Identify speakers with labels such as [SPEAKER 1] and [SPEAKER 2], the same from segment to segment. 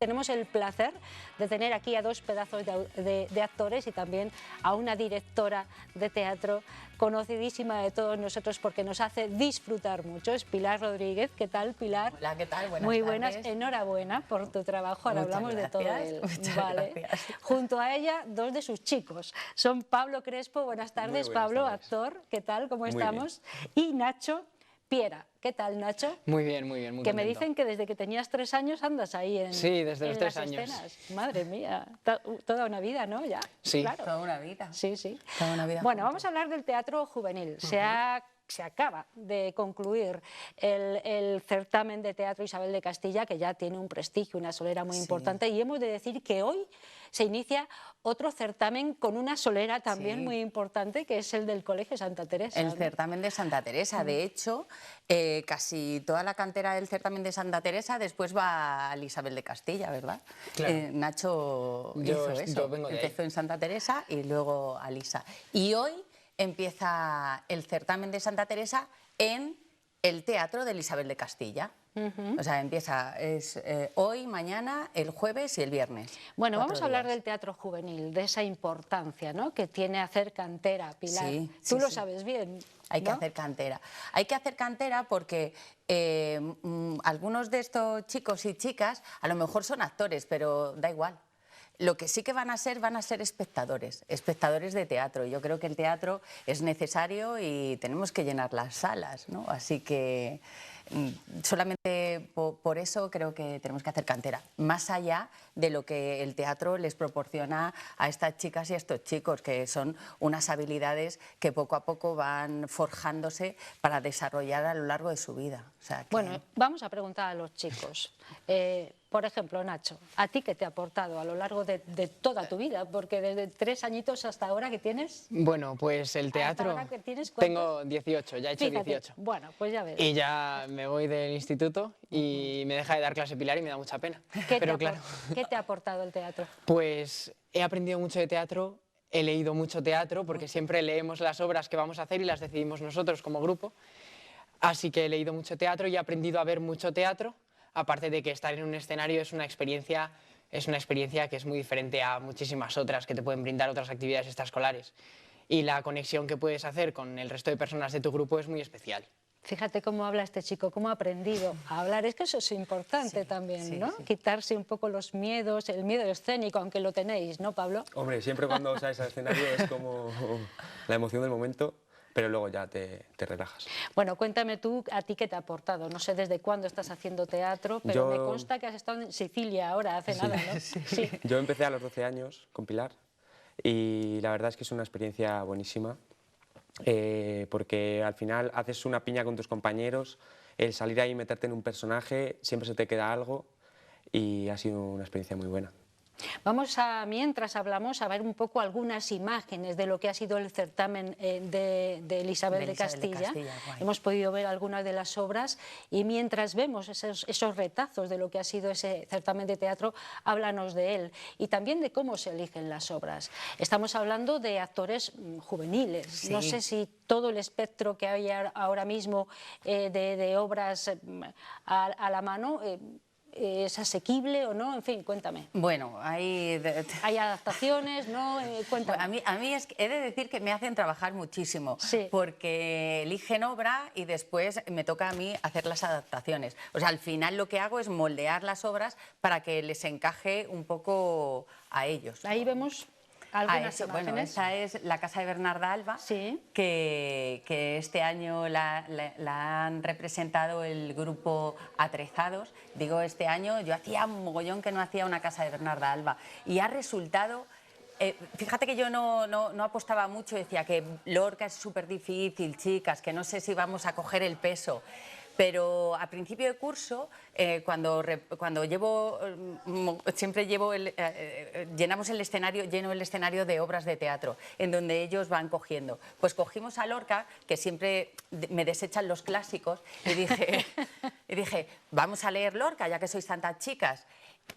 [SPEAKER 1] Tenemos el placer de tener aquí a dos pedazos de actores y también a una directora de teatro conocidísima de todos nosotros porque nos hace disfrutar mucho. Es Pilar Rodríguez. ¿Qué tal, Pilar?
[SPEAKER 2] Hola, ¿qué tal? Buenas
[SPEAKER 1] Muy
[SPEAKER 2] tardes.
[SPEAKER 1] buenas. Enhorabuena por tu trabajo. Ahora
[SPEAKER 2] Muchas
[SPEAKER 1] hablamos
[SPEAKER 2] gracias.
[SPEAKER 1] de todo él.
[SPEAKER 2] Muchas
[SPEAKER 1] Vale.
[SPEAKER 2] gracias.
[SPEAKER 1] Junto a ella, dos de sus chicos. Son Pablo Crespo. Buenas tardes,
[SPEAKER 3] Muy buenas
[SPEAKER 1] Pablo,
[SPEAKER 3] tardes.
[SPEAKER 1] actor. ¿Qué tal? ¿Cómo
[SPEAKER 3] Muy
[SPEAKER 1] estamos? Y Nacho Piera. ¿Qué tal, Nacho?
[SPEAKER 4] Muy bien, muy bien, muy
[SPEAKER 1] Que me
[SPEAKER 4] contento.
[SPEAKER 1] dicen que desde que tenías 3 años andas ahí en,
[SPEAKER 4] Sí, desde los
[SPEAKER 1] en
[SPEAKER 4] 3
[SPEAKER 1] las
[SPEAKER 4] años.
[SPEAKER 1] escenas. Madre mía, toda una vida, ¿no? Ya.
[SPEAKER 4] Sí.
[SPEAKER 1] Claro.
[SPEAKER 2] Toda una vida.
[SPEAKER 1] Sí, sí.
[SPEAKER 2] Toda una vida
[SPEAKER 1] Bueno,
[SPEAKER 2] juntos.
[SPEAKER 1] vamos a hablar del teatro juvenil. Se acaba de concluir el certamen de teatro Isabel de Castilla, que ya tiene un prestigio, una solera muy importante, y hemos de decir que hoy se inicia otro certamen con una solera también
[SPEAKER 2] Sí.
[SPEAKER 1] muy importante, que es el del Colegio Santa Teresa.
[SPEAKER 2] El
[SPEAKER 1] ¿no?
[SPEAKER 2] certamen de Santa Teresa. De hecho, casi toda la cantera del certamen de Santa Teresa después va al Isabel de Castilla, ¿verdad?
[SPEAKER 4] Claro.
[SPEAKER 2] Nacho
[SPEAKER 4] Yo
[SPEAKER 2] hizo eso.
[SPEAKER 4] vengo de ahí.
[SPEAKER 2] Empezó en Santa Teresa y luego a Lisa. Y hoy empieza el certamen de Santa Teresa en el Teatro del Isabel de Castilla. O sea, empieza hoy, mañana, el jueves y el viernes.
[SPEAKER 1] Bueno,
[SPEAKER 2] 4
[SPEAKER 1] vamos a hablar
[SPEAKER 2] días.
[SPEAKER 1] del teatro juvenil, de esa importancia, ¿no?, que tiene hacer cantera, Pilar.
[SPEAKER 2] Sí,
[SPEAKER 1] Tú
[SPEAKER 2] sí,
[SPEAKER 1] lo
[SPEAKER 2] sí.
[SPEAKER 1] sabes bien.
[SPEAKER 2] Hay que
[SPEAKER 1] ¿no?
[SPEAKER 2] hacer cantera. Hay que hacer cantera porque algunos de estos chicos y chicas a lo mejor son actores, pero da igual. Lo que sí que van a ser espectadores de teatro. Yo creo que el teatro es necesario y tenemos que llenar las salas, ¿no? Así que solamente por eso creo que tenemos que hacer cantera, más allá de lo que el teatro les proporciona a estas chicas y a estos chicos, que son unas habilidades que poco a poco van forjándose para desarrollar a lo largo de su vida. O sea que...
[SPEAKER 1] Bueno, vamos a preguntar a los chicos. Por ejemplo, Nacho, ¿a ti qué te ha aportado a lo largo de toda tu vida? Porque desde 3 añitos hasta ahora que tienes...
[SPEAKER 4] Bueno, pues el
[SPEAKER 1] ¿Hasta
[SPEAKER 4] teatro...
[SPEAKER 1] ahora que tienes cuántos?
[SPEAKER 4] Tengo 18, ya he hecho
[SPEAKER 1] Fíjate,
[SPEAKER 4] 18.
[SPEAKER 1] bueno, pues ya ves.
[SPEAKER 4] Y ya me voy del instituto y me deja de dar clase Pilar y me da mucha pena. Pero claro,
[SPEAKER 1] ¿Qué te ha aportado el teatro?
[SPEAKER 4] pues he aprendido mucho de teatro, he leído mucho teatro, porque siempre leemos las obras que vamos a hacer y las decidimos nosotros como grupo. Así que he leído mucho teatro y he aprendido a ver mucho teatro, aparte de que estar en un escenario es una experiencia que es muy diferente a muchísimas otras que te pueden brindar otras actividades extraescolares. Y la conexión que puedes hacer con el resto de personas de tu grupo es muy especial.
[SPEAKER 1] Fíjate cómo habla este chico, cómo ha aprendido a hablar. Es que eso es importante también,
[SPEAKER 2] sí,
[SPEAKER 1] ¿no?
[SPEAKER 2] sí.
[SPEAKER 1] Quitarse un poco los miedos, el miedo escénico, aunque lo tenéis, ¿no, Pablo?
[SPEAKER 3] Hombre, siempre cuando sales al escenario es como la emoción del momento, pero luego ya te relajas.
[SPEAKER 1] Bueno, cuéntame tú, ¿a ti qué te ha aportado? No sé desde cuándo estás haciendo teatro, pero me
[SPEAKER 3] Yo-
[SPEAKER 1] consta que has estado en Sicilia ahora, hace nada, ¿no? Sí.
[SPEAKER 3] Yo empecé a los 12 años con Pilar y la verdad es que es una experiencia buenísima, porque al final haces una piña con tus compañeros, el salir ahí y meterte en un personaje, siempre se te queda algo y ha sido una experiencia muy buena.
[SPEAKER 1] Vamos a, mientras hablamos, a ver un poco algunas imágenes de lo que ha sido el certamen de Isabel de Castilla.
[SPEAKER 2] Guay.
[SPEAKER 1] Hemos podido ver algunas de las obras y mientras vemos esos retazos de lo que ha sido ese certamen de teatro, háblanos de él y también de cómo se eligen las obras. Estamos hablando de actores juveniles.
[SPEAKER 2] Sí.
[SPEAKER 1] No sé si todo el espectro que hay ahora mismo de obras a la mano es asequible o no, en fin, cuéntame.
[SPEAKER 2] Bueno, hay
[SPEAKER 1] Adaptaciones, ¿no? Cuéntame.
[SPEAKER 2] a mí he de decir que me hacen trabajar muchísimo,
[SPEAKER 1] Sí.
[SPEAKER 2] porque eligen obra y después me toca a mí hacer las adaptaciones. O sea, al final lo que hago es moldear las obras para que les encaje un poco a ellos.
[SPEAKER 1] Ahí vemos algunas
[SPEAKER 2] Bueno,
[SPEAKER 1] imágenes.
[SPEAKER 2] esta es la Casa de Bernarda Alba,
[SPEAKER 1] Sí.
[SPEAKER 2] que este año la han representado el grupo Atrezados. Digo este año, yo hacía un mogollón que no hacía una Casa de Bernarda Alba y ha resultado... fíjate que yo no apostaba mucho, decía que Lorca es súper difícil, chicas, que no sé si vamos a coger el peso. Pero a principio de curso, cuando llevo, siempre llevo llenamos el escenario, lleno el escenario de obras de teatro, en donde ellos van cogiendo. Pues cogimos a Lorca, que siempre me desechan los clásicos, y dije, vamos a leer Lorca, ya que sois tantas chicas.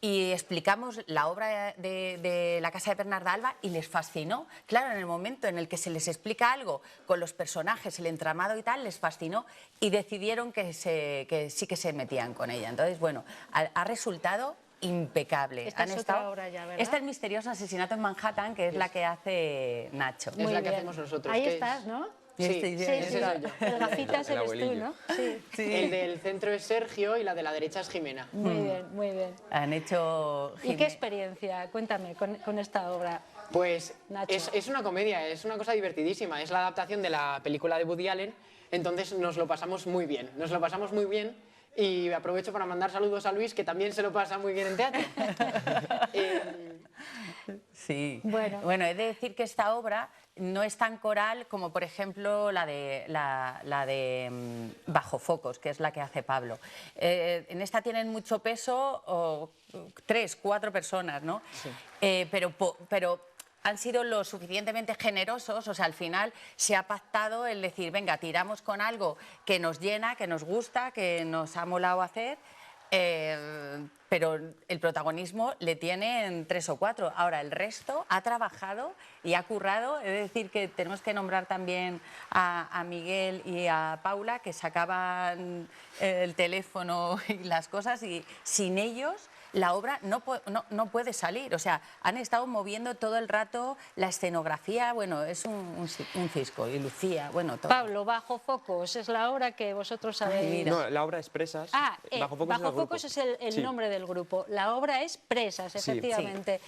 [SPEAKER 2] Y explicamos la obra de la Casa de Bernarda Alba y les fascinó. Claro, en el momento en el que se les explica algo con los personajes, el entramado y tal, les fascinó y decidieron que sí que se metían con ella. Entonces, bueno, ha resultado impecable.
[SPEAKER 1] Esta es otra obra ya, ¿verdad?
[SPEAKER 2] Esta es Misterioso Asesinato en Manhattan, que es la que hace Nacho.
[SPEAKER 4] Es la que hacemos nosotros.
[SPEAKER 1] Ahí
[SPEAKER 4] que
[SPEAKER 1] estás, ¿no?
[SPEAKER 4] Sí,
[SPEAKER 2] Sí,
[SPEAKER 1] Sí,
[SPEAKER 4] ese
[SPEAKER 1] sí.
[SPEAKER 4] soy yo.
[SPEAKER 1] El gafitas
[SPEAKER 3] El
[SPEAKER 1] eres tú,
[SPEAKER 3] abuelillo.
[SPEAKER 1] ¿no? Sí.
[SPEAKER 4] El del centro es Sergio y la de la derecha es Jimena.
[SPEAKER 1] Muy bien, muy bien.
[SPEAKER 2] Han hecho...
[SPEAKER 1] ¿Y qué experiencia? Cuéntame con esta obra.
[SPEAKER 4] Pues
[SPEAKER 1] Nacho.
[SPEAKER 4] es una comedia, es una cosa divertidísima. Es la adaptación de la película de Woody Allen, entonces nos lo pasamos muy bien. Nos lo pasamos muy bien y aprovecho para mandar saludos a Luis, que también se lo pasa muy bien en teatro.
[SPEAKER 2] Sí.
[SPEAKER 1] Bueno.
[SPEAKER 2] Bueno, he de decir que esta obra no es tan coral como, por ejemplo, la de Bajo Focos, que es la que hace Pablo. En esta tienen mucho peso 3, 4 personas, ¿no?
[SPEAKER 4] Sí.
[SPEAKER 2] Pero han sido lo suficientemente generosos, o sea, al final se ha pactado el decir, venga, tiramos con algo que nos llena, que nos gusta, que nos ha molado hacer, pero el protagonismo le tienen 3 o 4. Ahora, el resto ha trabajado y ha currado. He de decir que tenemos que nombrar también a Miguel y a Paula, que sacaban el teléfono y las cosas, y sin ellos la obra no puede salir. O sea, han estado moviendo todo el rato la escenografía. Bueno, es un cisco. Y Lucía, bueno, todo.
[SPEAKER 1] Pablo, Bajo Focos es la obra que vosotros sabéis.
[SPEAKER 2] mira.
[SPEAKER 3] No, la obra es Presas.
[SPEAKER 1] Bajo
[SPEAKER 3] Focos es el grupo.
[SPEAKER 1] Focos es el
[SPEAKER 3] Sí.
[SPEAKER 1] nombre del grupo. La obra es Presas,
[SPEAKER 3] Sí.
[SPEAKER 1] efectivamente.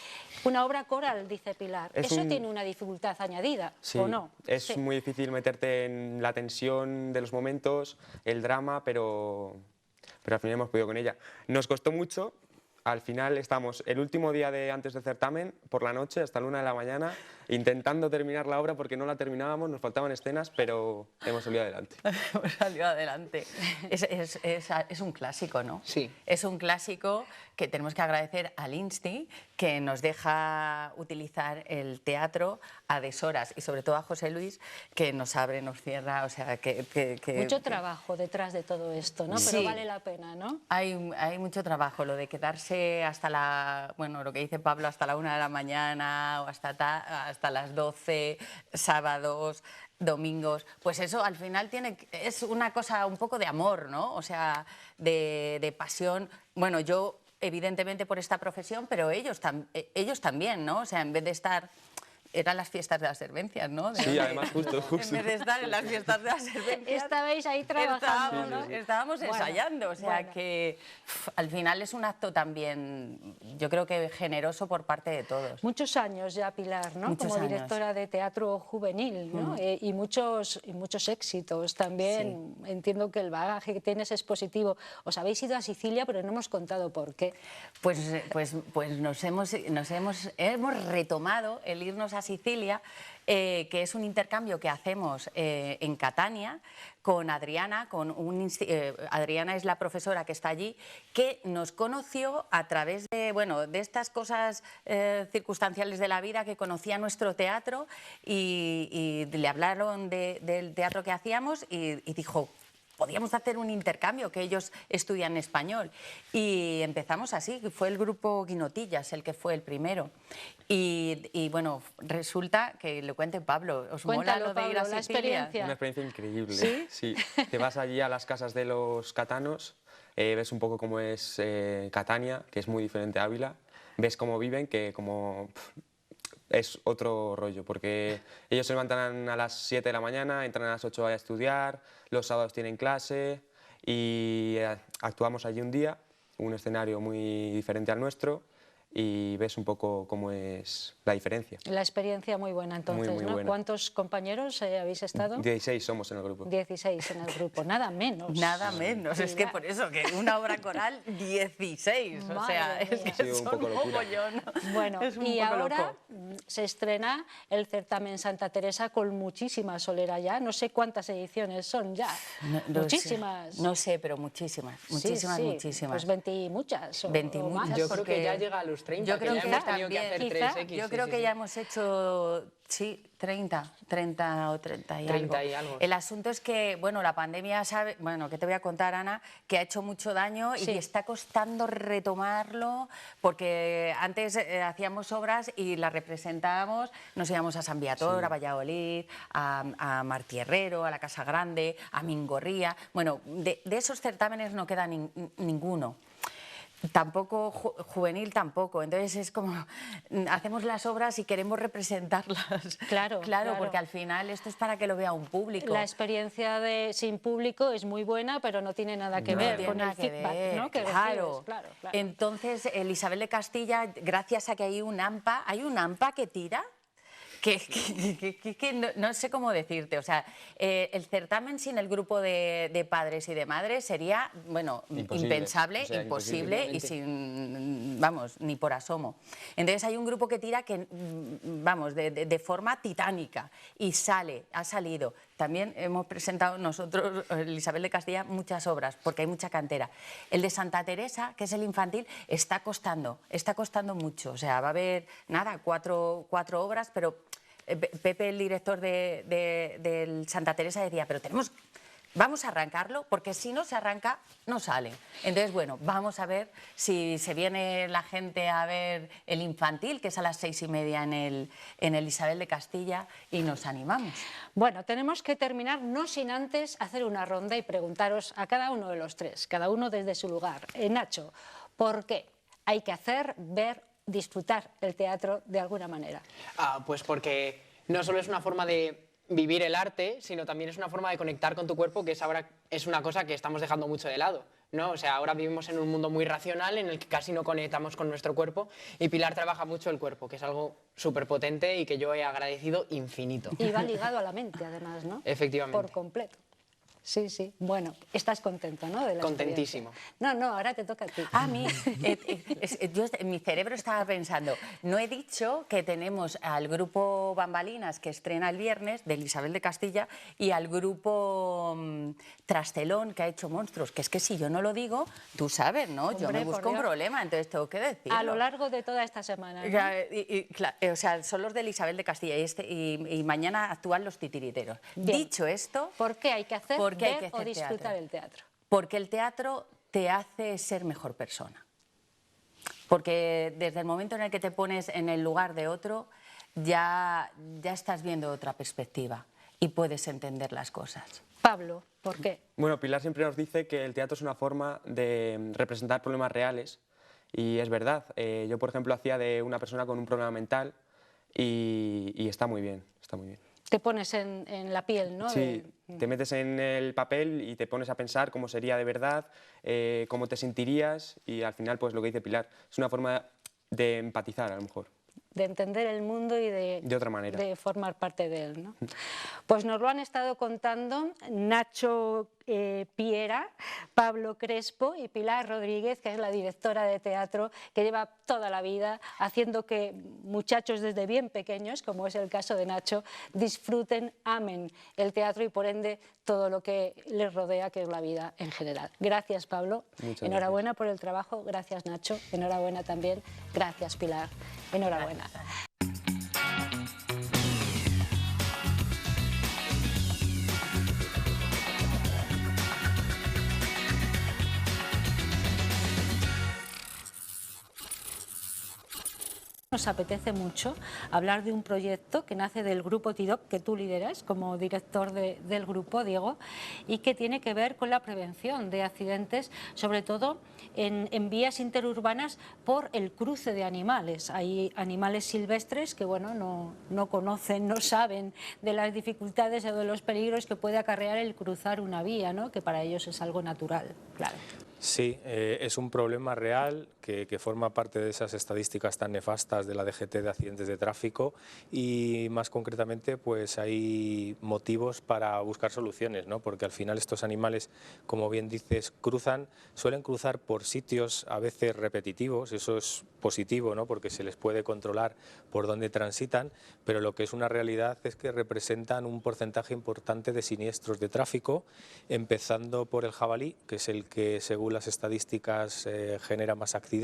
[SPEAKER 1] Una obra coral, dice Pilar.
[SPEAKER 3] Es
[SPEAKER 1] Eso
[SPEAKER 3] un-
[SPEAKER 1] tiene una dificultad añadida,
[SPEAKER 3] Sí,
[SPEAKER 1] ¿o no?
[SPEAKER 3] es
[SPEAKER 1] Sí.
[SPEAKER 3] muy difícil meterte en la tensión de los momentos, el drama, pero al final hemos podido con ella. Nos costó mucho, al final estamos el último día antes del certamen, por la noche, hasta la 1 de la mañana, intentando terminar la obra porque no la terminábamos, nos faltaban escenas, pero hemos salido adelante.
[SPEAKER 2] Salió adelante. Es un clásico, ¿no?
[SPEAKER 4] Sí.
[SPEAKER 2] Es un clásico que tenemos que agradecer al Insti, que nos deja utilizar el teatro a deshoras, y sobre todo a José Luis, que nos abre, nos cierra, o sea, que
[SPEAKER 1] Mucho trabajo detrás de todo esto, ¿no?
[SPEAKER 2] Sí.
[SPEAKER 1] Pero vale la pena, ¿no?
[SPEAKER 2] Hay mucho trabajo, lo de quedarse hasta bueno, lo que dice Pablo, hasta la 1 de la mañana o hasta las 12, sábados, domingos, pues eso al final es una cosa un poco de amor, ¿no? O sea, de pasión. Bueno, yo evidentemente por esta profesión, pero ellos también, ¿no? O sea, en vez de estar... Eran las fiestas de las servencias, ¿no?
[SPEAKER 3] Sí, además, justo.
[SPEAKER 2] En vez de estar en las fiestas de las servencias...
[SPEAKER 1] Estabais ahí trabajando,
[SPEAKER 2] Estábamos,
[SPEAKER 1] ¿no?
[SPEAKER 2] estábamos
[SPEAKER 1] Bueno,
[SPEAKER 2] ensayando, o sea
[SPEAKER 1] bueno.
[SPEAKER 2] que al final es un acto también, yo creo que generoso por parte de todos.
[SPEAKER 1] Muchos años ya, Pilar, ¿no?
[SPEAKER 2] Muchos
[SPEAKER 1] Como
[SPEAKER 2] años.
[SPEAKER 1] directora de teatro juvenil, ¿no? Y muchos éxitos. También entiendo que el bagaje que tienes es positivo. Os habéis ido a Sicilia, pero no hemos contado por qué.
[SPEAKER 2] Pues hemos retomado el irnos a Sicilia, que es un intercambio que hacemos en Catania con Adriana. Adriana es la profesora que está allí, que nos conoció a través de, bueno, de estas cosas circunstanciales de la vida, que conocía nuestro teatro y le hablaron del teatro que hacíamos y dijo... Podíamos hacer un intercambio, que ellos estudian español. Y empezamos así, fue el grupo Guinotillas el que fue el primero. Y bueno, resulta que le cuente Pablo, ¿os mola
[SPEAKER 1] Cuéntalo,
[SPEAKER 2] lo de ir a
[SPEAKER 1] Pablo, la
[SPEAKER 2] Sicilia?
[SPEAKER 1] experiencia.
[SPEAKER 3] Una experiencia increíble.
[SPEAKER 1] ¿Sí?
[SPEAKER 3] Sí. Te vas allí a las casas de los catanos, ves un poco cómo es Catania, que es muy diferente a Ávila, ves cómo viven, que como... es otro rollo, porque ellos se levantan a las 7 de la mañana, entran a las 8 a estudiar, los sábados tienen clase y actuamos allí un día, un escenario muy diferente al nuestro, y ves un poco cómo es la diferencia.
[SPEAKER 1] La experiencia muy buena, entonces,
[SPEAKER 3] muy
[SPEAKER 1] ¿no?
[SPEAKER 3] buena.
[SPEAKER 1] ¿Cuántos compañeros habéis estado?
[SPEAKER 3] 16 somos en el grupo.
[SPEAKER 1] 16 en el grupo, nada menos.
[SPEAKER 2] Nada menos,
[SPEAKER 1] Sí,
[SPEAKER 2] es que
[SPEAKER 1] ya.
[SPEAKER 2] por eso, que una obra coral, 16, o sea,
[SPEAKER 1] Madre
[SPEAKER 2] es
[SPEAKER 1] mía.
[SPEAKER 2] que
[SPEAKER 3] Ha sido un
[SPEAKER 2] son
[SPEAKER 3] poco locura.
[SPEAKER 2] mogollón.
[SPEAKER 1] Bueno,
[SPEAKER 2] Es un
[SPEAKER 1] y
[SPEAKER 2] poco
[SPEAKER 1] ahora
[SPEAKER 2] loco.
[SPEAKER 1] se estrena el certamen Santa Teresa con muchísima solera ya. No sé cuántas ediciones son ya.
[SPEAKER 2] No
[SPEAKER 1] Muchísimas.
[SPEAKER 2] sé, no sé, pero muchísimas,
[SPEAKER 1] Sí,
[SPEAKER 2] muchísimas,
[SPEAKER 1] sí,
[SPEAKER 2] muchísimas.
[SPEAKER 1] Pues 20 y muchas. o
[SPEAKER 2] 20 y
[SPEAKER 1] o más.
[SPEAKER 2] muchas.
[SPEAKER 4] Yo creo que
[SPEAKER 2] porque
[SPEAKER 4] ya llega a los 30,
[SPEAKER 2] yo
[SPEAKER 4] que
[SPEAKER 2] creo
[SPEAKER 4] ya
[SPEAKER 2] que
[SPEAKER 4] hemos tenido que
[SPEAKER 2] también,
[SPEAKER 4] hacer
[SPEAKER 1] quizá.
[SPEAKER 4] 3X.
[SPEAKER 2] Yo
[SPEAKER 4] sí,
[SPEAKER 2] creo
[SPEAKER 4] sí,
[SPEAKER 2] que
[SPEAKER 4] sí.
[SPEAKER 2] ya hemos hecho, sí, 30 o 30 y
[SPEAKER 4] 30
[SPEAKER 2] algo.
[SPEAKER 4] y algo.
[SPEAKER 2] El asunto es que, bueno, la pandemia, bueno, ¿qué te voy a contar, Ana? Que ha hecho mucho daño
[SPEAKER 1] Sí.
[SPEAKER 2] y está costando retomarlo, porque antes hacíamos obras y las representábamos, nos íbamos a San Viator, a Valladolid, a Martí Herrero, a la Casa Grande, a Mingorría. Bueno, de esos certámenes no queda ninguno. Tampoco juvenil tampoco, entonces es como hacemos las obras y queremos representarlas.
[SPEAKER 1] Claro, claro.
[SPEAKER 2] Porque al final esto es para que lo vea un público.
[SPEAKER 1] La experiencia de sin público es muy buena, pero no tiene nada que ver con el feedback, ¿no? que
[SPEAKER 2] claro.
[SPEAKER 1] recibes. Claro.
[SPEAKER 2] Entonces, Isabel de Castilla, gracias a que hay un AMPA que tira, que no sé cómo decirte, o sea, el certamen sin el grupo de padres y de madres sería, bueno, impensable, o sea, imposible y sin, vamos, ni por asomo. Entonces hay un grupo que tira que, vamos, de forma titánica y ha salido. También hemos presentado nosotros, Isabel de Castilla, muchas obras, porque hay mucha cantera. El de Santa Teresa, que es el infantil, está costando mucho. O sea, va a haber, nada, cuatro obras, pero Pepe, el director del Santa Teresa, decía, pero vamos a arrancarlo, porque si no se arranca, no sale. Entonces, bueno, vamos a ver si se viene la gente a ver el infantil, que es a las 6:30 en el Isabel de Castilla, y nos animamos.
[SPEAKER 1] Bueno, tenemos que terminar, no sin antes hacer una ronda y preguntaros a cada uno de los tres, cada uno desde su lugar. Nacho, ¿por qué hay que hacer, ver, disfrutar el teatro de alguna manera?
[SPEAKER 4] Pues porque no solo es una forma de vivir el arte, sino también es una forma de conectar con tu cuerpo, que ahora es una cosa que estamos dejando mucho de lado, ¿no? O sea, ahora vivimos en un mundo muy racional en el que casi no conectamos con nuestro cuerpo, y Pilar trabaja mucho el cuerpo, que es algo súper potente y que yo he agradecido infinito.
[SPEAKER 1] Y va ligado a la mente, además, ¿no?
[SPEAKER 4] Efectivamente.
[SPEAKER 1] Por completo. Sí, sí. Bueno, estás contento, ¿no? De la
[SPEAKER 4] Contentísimo.
[SPEAKER 1] No, ahora te toca a ti.
[SPEAKER 2] A mí, yo en mi cerebro estaba pensando, no he dicho que tenemos al grupo Bambalinas, que estrena el viernes, de Isabel de Castilla, y al grupo Trastelón, que ha hecho Monstruos, que es que si yo no lo digo, tú sabes, ¿no?
[SPEAKER 1] Hombre,
[SPEAKER 2] yo me busco un problema, entonces tengo que decirlo.
[SPEAKER 1] A lo largo de toda esta semana, ¿no?
[SPEAKER 2] Claro, o sea, son los de Isabel de Castilla y mañana actúan los titiriteros.
[SPEAKER 1] Bien.
[SPEAKER 2] Dicho esto...
[SPEAKER 1] ¿Por qué hay que hacer?
[SPEAKER 2] Hay que hacer
[SPEAKER 1] o disfrutar
[SPEAKER 2] teatro.
[SPEAKER 1] el teatro.
[SPEAKER 2] Porque el teatro te hace ser mejor persona. Porque desde el momento en el que te pones en el lugar de otro, ya estás viendo otra perspectiva y puedes entender las cosas.
[SPEAKER 1] Pablo, ¿por qué?
[SPEAKER 3] Bueno, Pilar siempre nos dice que el teatro es una forma de representar problemas reales, y es verdad. Yo, por ejemplo, hacía de una persona con un problema mental y está muy bien, está muy bien.
[SPEAKER 1] Te pones en la piel, ¿no?
[SPEAKER 3] Sí, te metes en el papel y te pones a pensar cómo sería de verdad, cómo te sentirías, y al final, pues lo que dice Pilar, es una forma de empatizar, a lo mejor.
[SPEAKER 1] De entender el mundo y de
[SPEAKER 3] otra manera,
[SPEAKER 1] de formar parte de él, ¿no? Pues nos lo han estado contando Nacho Piera, Pablo Crespo y Pilar Rodríguez, que es la directora de teatro, que lleva toda la vida haciendo que muchachos desde bien pequeños, como es el caso de Nacho, disfruten, amen el teatro y por ende todo lo que les rodea, que es la vida en general. Gracias, Pablo. Enhorabuena por el trabajo. Gracias, Nacho. Enhorabuena también. Gracias, Pilar. Enhorabuena. Nos apetece mucho hablar de un proyecto que nace del grupo TIDOP, que tú lideras como director del grupo, Diego, y que tiene que ver con la prevención de accidentes, sobre todo en vías interurbanas por el cruce de animales. Hay animales silvestres que bueno, no conocen, no saben de las dificultades o de los peligros que puede acarrear el cruzar una vía, ¿no? Que para ellos es algo natural, claro.
[SPEAKER 5] Sí, es un problema real que forma parte de esas estadísticas tan nefastas de la DGT de accidentes de tráfico, y más concretamente pues hay motivos para buscar soluciones, ¿no? Porque al final estos animales, como bien dices, suelen cruzar por sitios a veces repetitivos. Eso es positivo, ¿no? Porque se les puede controlar por dónde transitan, pero lo que es una realidad es que representan un porcentaje importante de siniestros de tráfico, empezando por el jabalí, que es el que según las estadísticas genera más accidentes.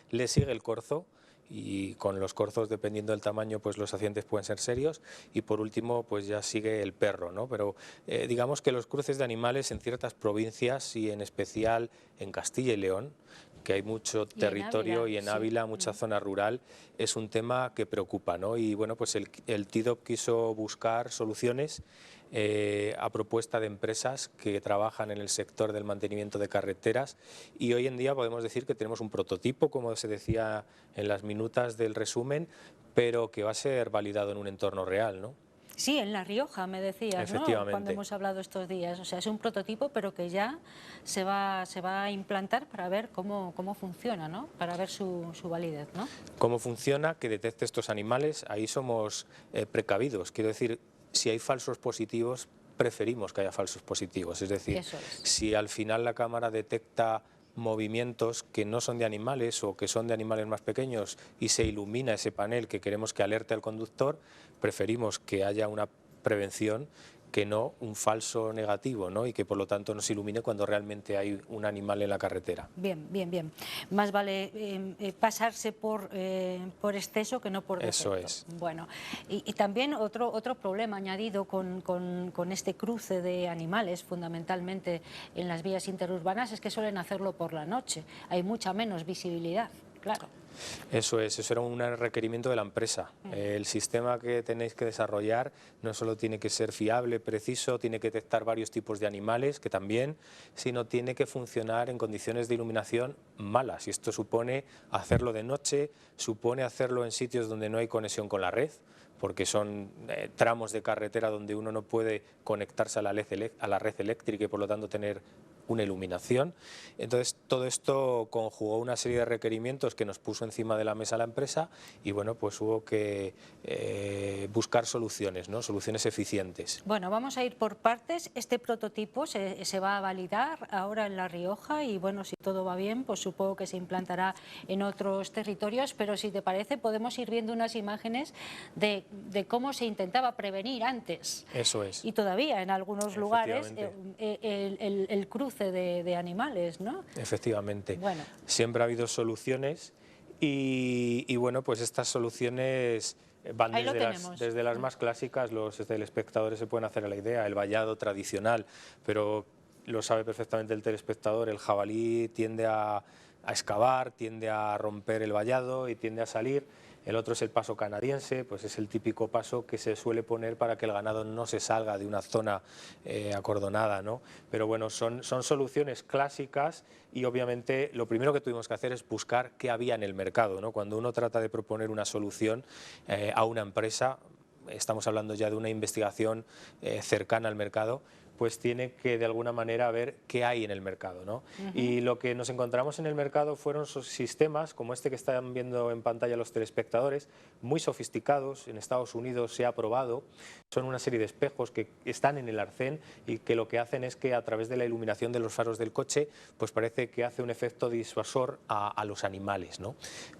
[SPEAKER 5] Le sigue el corzo, y con los corzos, dependiendo del tamaño, pues los accidentes pueden ser serios, y por último pues ya sigue el perro, ¿no? Pero digamos que los cruces de animales en ciertas provincias, y en especial en Castilla y León, que hay mucho territorio, y en Ávila, mucha zona rural, es un tema que preocupa, ¿no? Y bueno, pues el TIDOP quiso buscar soluciones a propuesta de empresas que trabajan en el sector del mantenimiento de carreteras, y hoy en día podemos decir que tenemos un prototipo, como se decía en las minutas del resumen, pero que va a ser validado en un entorno real, ¿no?
[SPEAKER 1] Sí, en La Rioja, me decías, ¿no? Cuando hemos hablado estos días. O sea, es un prototipo, pero que ya se va a implantar para ver cómo funciona, ¿no? Para ver su validez, ¿no?
[SPEAKER 5] Cómo funciona, que detecte estos animales, ahí somos precavidos. Quiero decir, si hay falsos positivos, preferimos que haya falsos positivos. Es decir, si al final la cámara detecta movimientos que no son de animales o que son de animales más pequeños y se ilumina ese panel que queremos que alerte al conductor, preferimos que haya una prevención que no un falso negativo, ¿no? Y que por lo tanto nos ilumine cuando realmente hay un animal en la carretera.
[SPEAKER 1] Bien, bien, bien. Más vale pasarse por exceso que no por defecto.
[SPEAKER 5] Eso es.
[SPEAKER 1] Bueno, y también otro problema añadido con este cruce de animales, fundamentalmente en las vías interurbanas, es que suelen hacerlo por la noche. Hay mucha menos visibilidad, claro.
[SPEAKER 5] Eso era un requerimiento de la empresa. El sistema que tenéis que desarrollar no solo tiene que ser fiable, preciso, tiene que detectar varios tipos de animales, que también, sino tiene que funcionar en condiciones de iluminación malas. Y esto supone hacerlo de noche, supone hacerlo en sitios donde no hay conexión con la red, porque son tramos de carretera donde uno no puede conectarse a la red eléctrica y por lo tanto tener una iluminación. Entonces todo esto conjugó una serie de requerimientos que nos puso encima de la mesa la empresa y bueno, pues hubo que buscar soluciones, ¿no? Soluciones eficientes.
[SPEAKER 1] Bueno, vamos a ir por partes. Este prototipo se va a validar ahora en La Rioja y bueno, si todo va bien, pues supongo que se implantará en otros territorios, pero si te parece podemos ir viendo unas imágenes de cómo se intentaba prevenir antes.
[SPEAKER 5] Eso es.
[SPEAKER 1] Y todavía en algunos lugares el cruce de animales, ¿no?
[SPEAKER 5] Efectivamente.
[SPEAKER 1] Bueno.
[SPEAKER 5] Siempre ha habido soluciones y bueno, pues estas soluciones van desde las más clásicas. Los telespectadores se pueden hacer a la idea, el vallado tradicional, pero lo sabe perfectamente el telespectador, el jabalí tiende a excavar, tiende a romper el vallado y tiende a salir. El otro es el paso canadiense, pues es el típico paso que se suele poner para que el ganado no se salga de una zona acordonada, ¿no? Pero bueno, son soluciones clásicas y obviamente lo primero que tuvimos que hacer es buscar qué había en el mercado, ¿no? Cuando uno trata de proponer una solución a una empresa, estamos hablando ya de una investigación cercana al mercado, pues tiene que de alguna manera ver qué hay en el mercado, ¿no? Y lo que nos encontramos en el mercado fueron sistemas como este que están viendo en pantalla los telespectadores, muy sofisticados. En Estados Unidos se ha probado, son una serie de espejos que están en el arcén y que lo que hacen es que a través de la iluminación de los faros del coche, pues parece que hace un efecto disuasor a los animales, ¿no?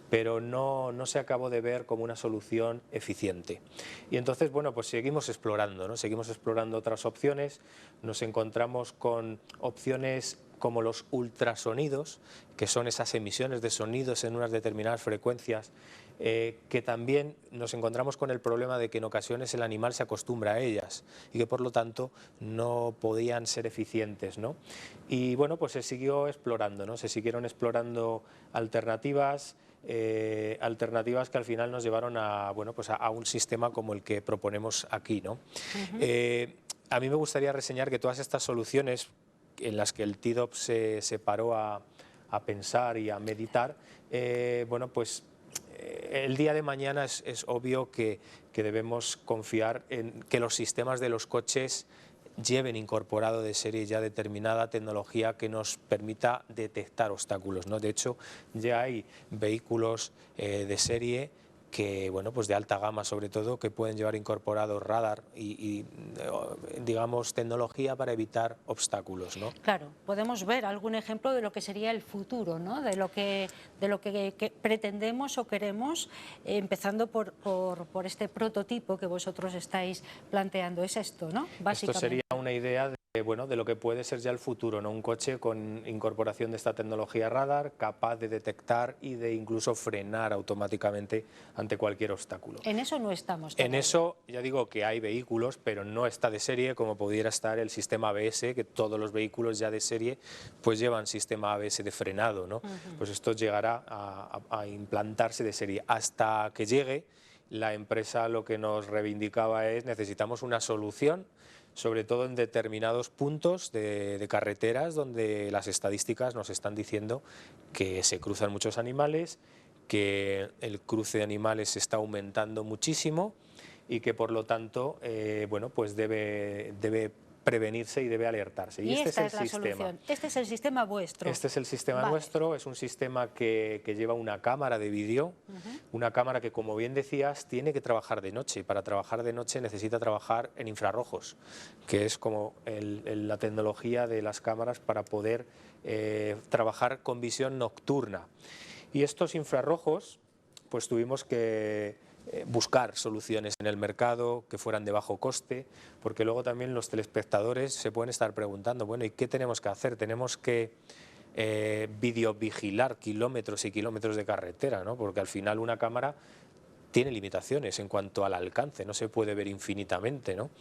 [SPEAKER 5] Pero no se acabó de ver como una solución eficiente. Y entonces, bueno, pues seguimos explorando, ¿no? Seguimos explorando otras opciones, nos encontramos con opciones como los ultrasonidos, que son esas emisiones de sonidos en unas determinadas frecuencias, que también nos encontramos con el problema de que en ocasiones el animal se acostumbra a ellas y que por lo tanto no podían ser eficientes, ¿no? Y bueno, pues se siguió explorando, ¿no? Se siguieron explorando alternativas, alternativas que al final nos llevaron a, bueno, pues a un sistema como el que proponemos aquí, ¿no? A mí me gustaría reseñar que todas estas soluciones en las que el TIDOP se paró a pensar y a meditar, bueno, pues el día de mañana es obvio que debemos confiar en que los sistemas de los coches lleven incorporado de serie ya determinada tecnología que nos permita detectar obstáculos, ¿no? De hecho, ya hay vehículos de serie que, bueno, pues de alta gama sobre todo, que pueden llevar incorporado radar y digamos, tecnología para evitar obstáculos, ¿no?
[SPEAKER 1] Claro, podemos ver algún ejemplo de lo que sería el futuro, ¿no? De lo que pretendemos o queremos, empezando por este prototipo que vosotros estáis planteando. Es esto, ¿no? Básicamente.
[SPEAKER 5] Esto sería una idea de lo que puede ser ya el futuro, ¿no? Un coche con incorporación de esta tecnología radar, capaz de detectar y de incluso frenar automáticamente ante cualquier obstáculo.
[SPEAKER 1] En eso no estamos todavía.
[SPEAKER 5] En eso, ya digo que hay vehículos, pero no está de serie como pudiera estar el sistema ABS, que todos los vehículos ya de serie pues llevan sistema ABS de frenado, ¿no? Pues esto llegará a implantarse de serie hasta que llegue. la empresa lo que nos reivindicaba es necesitamos una solución, sobre todo en determinados puntos de carreteras donde las estadísticas nos están diciendo que se cruzan muchos animales, que el cruce de animales está aumentando muchísimo y que por lo tanto bueno, pues debe prevenirse y debe alertarse.
[SPEAKER 1] Y
[SPEAKER 5] este
[SPEAKER 1] esta
[SPEAKER 5] es el
[SPEAKER 1] la
[SPEAKER 5] sistema.
[SPEAKER 1] solución. Este es el sistema vuestro.
[SPEAKER 5] Este es el sistema
[SPEAKER 1] Vale.
[SPEAKER 5] nuestro, es un sistema que lleva una cámara de vídeo, una cámara que, como bien decías, tiene que trabajar de noche, y para trabajar de noche necesita trabajar en infrarrojos, que es como la tecnología de las cámaras para poder trabajar con visión nocturna. Y estos infrarrojos, pues tuvimos que buscar soluciones en el mercado que fueran de bajo coste, porque luego también los telespectadores se pueden estar preguntando, bueno, ¿y qué tenemos que hacer? Tenemos que videovigilar kilómetros y kilómetros de carretera, ¿no? Porque al final una cámara tiene limitaciones en cuanto al alcance, no se puede ver infinitamente, ¿no?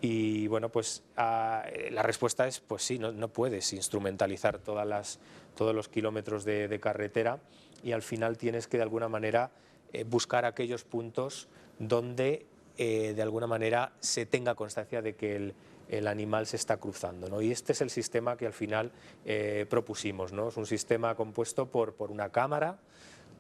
[SPEAKER 5] Y bueno, pues la respuesta es, pues sí, no puedes instrumentalizar todos los kilómetros de carretera, y al final tienes que de alguna manera buscar aquellos puntos donde de alguna manera se tenga constancia de que el animal se está cruzando, ¿no? Y este es el sistema que al final propusimos, ¿no? Es un sistema compuesto por una cámara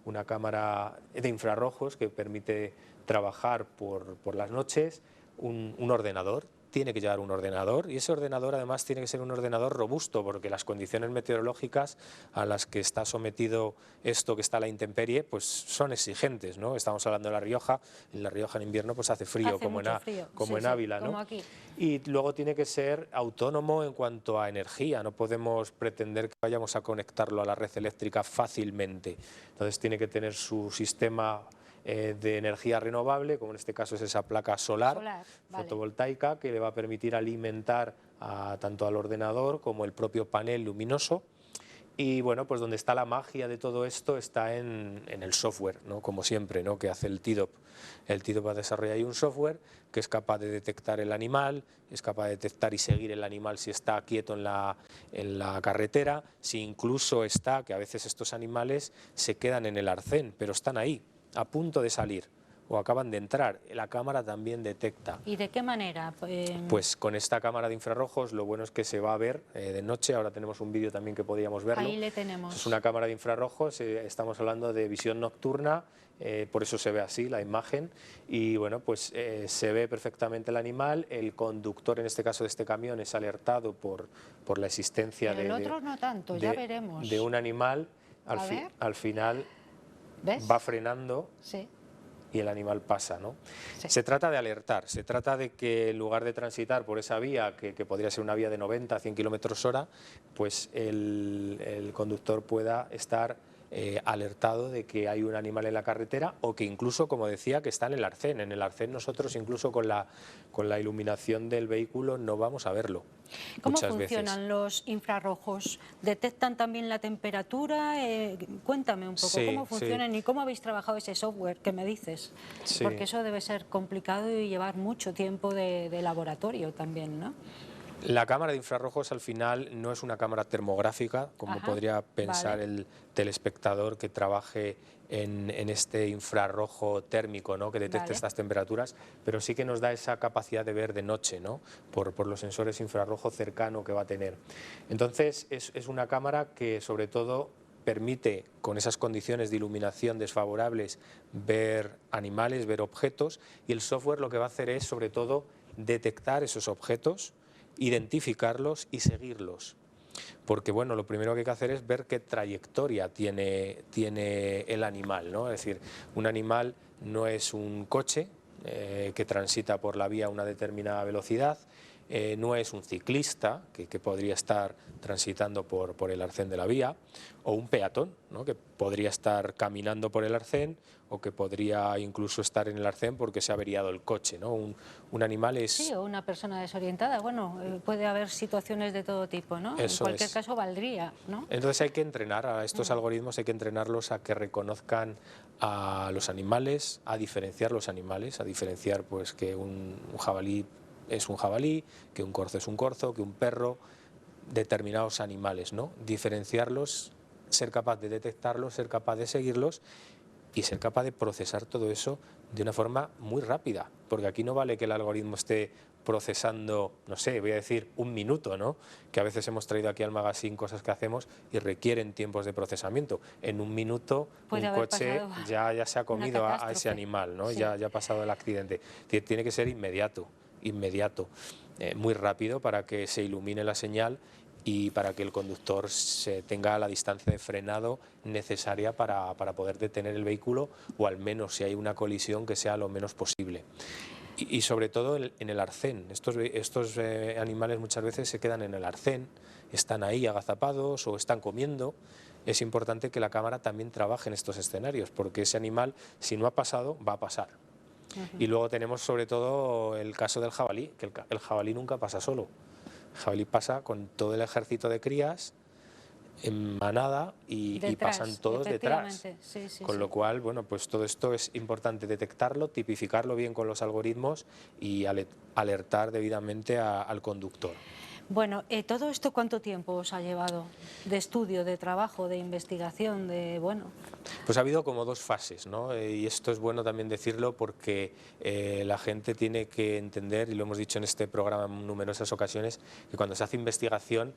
[SPEAKER 5] de infrarrojos que permite trabajar por las noches, un ordenador. Tiene que llevar un ordenador, y ese ordenador además tiene que ser un ordenador robusto, porque las condiciones meteorológicas a las que está sometido esto que está a la intemperie pues son exigentes, ¿no? Estamos hablando de La Rioja. En La Rioja en invierno pues hace frío, como en Ávila, ¿no?
[SPEAKER 1] Como aquí.
[SPEAKER 5] Y luego tiene que ser autónomo en cuanto a energía, no podemos pretender que vayamos a conectarlo a la red eléctrica fácilmente. Entonces tiene que tener su sistema de energía renovable, como en este caso es esa placa solar,
[SPEAKER 1] vale.
[SPEAKER 5] fotovoltaica, que le va a permitir alimentar tanto al ordenador como el propio panel luminoso. Y bueno, pues donde está la magia de todo esto está en el software, ¿no? Como siempre, ¿no? Que hace el TIDOP. El TIDOP ha desarrollado ahí un software que es capaz de detectar el animal, es capaz de detectar y seguir el animal si está quieto en la carretera, si incluso está, que a veces estos animales se quedan en el arcén, pero están ahí, a punto de salir o acaban de entrar. La cámara también detecta.
[SPEAKER 1] ¿Y de qué manera?
[SPEAKER 5] Pues con esta cámara de infrarrojos lo bueno es que se va a ver de noche. Ahora tenemos un vídeo también que podríamos verlo.
[SPEAKER 1] Ahí le tenemos.
[SPEAKER 5] Es una cámara de infrarrojos, estamos hablando de visión nocturna, por eso se ve así la imagen, y bueno, pues se ve perfectamente el animal. El conductor, en este caso de este camión, es alertado por la existencia
[SPEAKER 1] Pero el otro no tanto, ya veremos.
[SPEAKER 5] de un animal. Al final
[SPEAKER 1] ¿ves?
[SPEAKER 5] va frenando.
[SPEAKER 1] Sí.
[SPEAKER 5] Y el animal pasa, ¿no?
[SPEAKER 1] Sí.
[SPEAKER 5] Se trata de alertar, se trata de que en lugar de transitar por esa vía, que podría ser una vía de 90 a 100 km/h, pues el conductor pueda estar alertado de que hay un animal en la carretera, o que incluso, como decía, que está en el arcén. En el arcén nosotros incluso con la iluminación del vehículo no vamos a verlo.
[SPEAKER 1] ¿Cómo funcionan los infrarrojos? ¿Detectan también la temperatura? Cuéntame un poco cómo funcionan y cómo habéis trabajado ese software que me dices.
[SPEAKER 5] Sí.
[SPEAKER 1] Porque eso debe ser complicado y llevar mucho tiempo de laboratorio también, ¿no?
[SPEAKER 5] La cámara de infrarrojos al final no es una cámara termográfica, como podría pensar el telespectador que trabaje en este infrarrojo térmico, ¿no? Que detecte estas temperaturas, pero sí que nos da esa capacidad de ver de noche, ¿no? por los sensores infrarrojo cercano que va a tener. Entonces es una cámara que sobre todo permite, con esas condiciones de iluminación desfavorables, ver animales, ver objetos, y el software lo que va a hacer es sobre todo detectar esos objetos, identificarlos y seguirlos. Porque bueno, lo primero que hay que hacer es ver qué trayectoria tiene el animal, ¿no? Es decir, un animal no es un coche que transita por la vía a una determinada velocidad, no es un ciclista que podría estar transitando por el arcén de la vía, o un peatón, ¿no? Que podría estar caminando por el arcén, o que podría incluso estar en el arcén porque se ha averiado el coche, ¿no? Un animal es...
[SPEAKER 1] Sí, o una persona desorientada. Bueno, puede haber situaciones de todo tipo, ¿no? En cualquier caso valdría, ¿no?
[SPEAKER 5] Entonces hay que entrenar a estos algoritmos, hay que entrenarlos a que reconozcan a los animales, a diferenciar los animales, a diferenciar pues que un jabalí es un jabalí, que un corzo es un corzo, que un perro, determinados animales, ¿no? Diferenciarlos, ser capaz de detectarlos, ser capaz de seguirlos, y ser capaz de procesar todo eso de una forma muy rápida, porque aquí no vale que el algoritmo esté procesando, no sé, voy a decir un minuto, ¿no? Que a veces hemos traído aquí al magazine cosas que hacemos y requieren tiempos de procesamiento. En un minuto
[SPEAKER 1] Puede
[SPEAKER 5] un
[SPEAKER 1] haber
[SPEAKER 5] coche
[SPEAKER 1] pasado
[SPEAKER 5] ya se ha comido a ese
[SPEAKER 1] catástrofe.
[SPEAKER 5] animal, ¿no?
[SPEAKER 1] Sí.
[SPEAKER 5] Ya ha pasado el accidente. Tiene que ser inmediato, muy rápido para que se ilumine la señal y para que el conductor tenga la distancia de frenado necesaria para poder detener el vehículo, o al menos si hay una colisión que sea lo menos posible. Y sobre todo en el arcén. Estos animales muchas veces se quedan en el arcén, están ahí agazapados o están comiendo. Es importante que la cámara también trabaje en estos escenarios, porque ese animal, si no ha pasado, va a pasar. Y luego tenemos sobre todo el caso del jabalí, que el jabalí nunca pasa solo. El jabalí pasa con todo el ejército de crías en manada y pasan todos detrás.
[SPEAKER 1] Sí, sí,
[SPEAKER 5] Con lo cual, bueno, pues todo esto es importante detectarlo, tipificarlo bien con los algoritmos y alertar debidamente al conductor.
[SPEAKER 1] Bueno, ¿todo esto cuánto tiempo os ha llevado de estudio, de trabajo, de investigación, de bueno?
[SPEAKER 5] Pues ha habido como dos fases, ¿no? Y esto es bueno también decirlo porque la gente tiene que entender, y lo hemos dicho en este programa en numerosas ocasiones, que cuando se hace investigación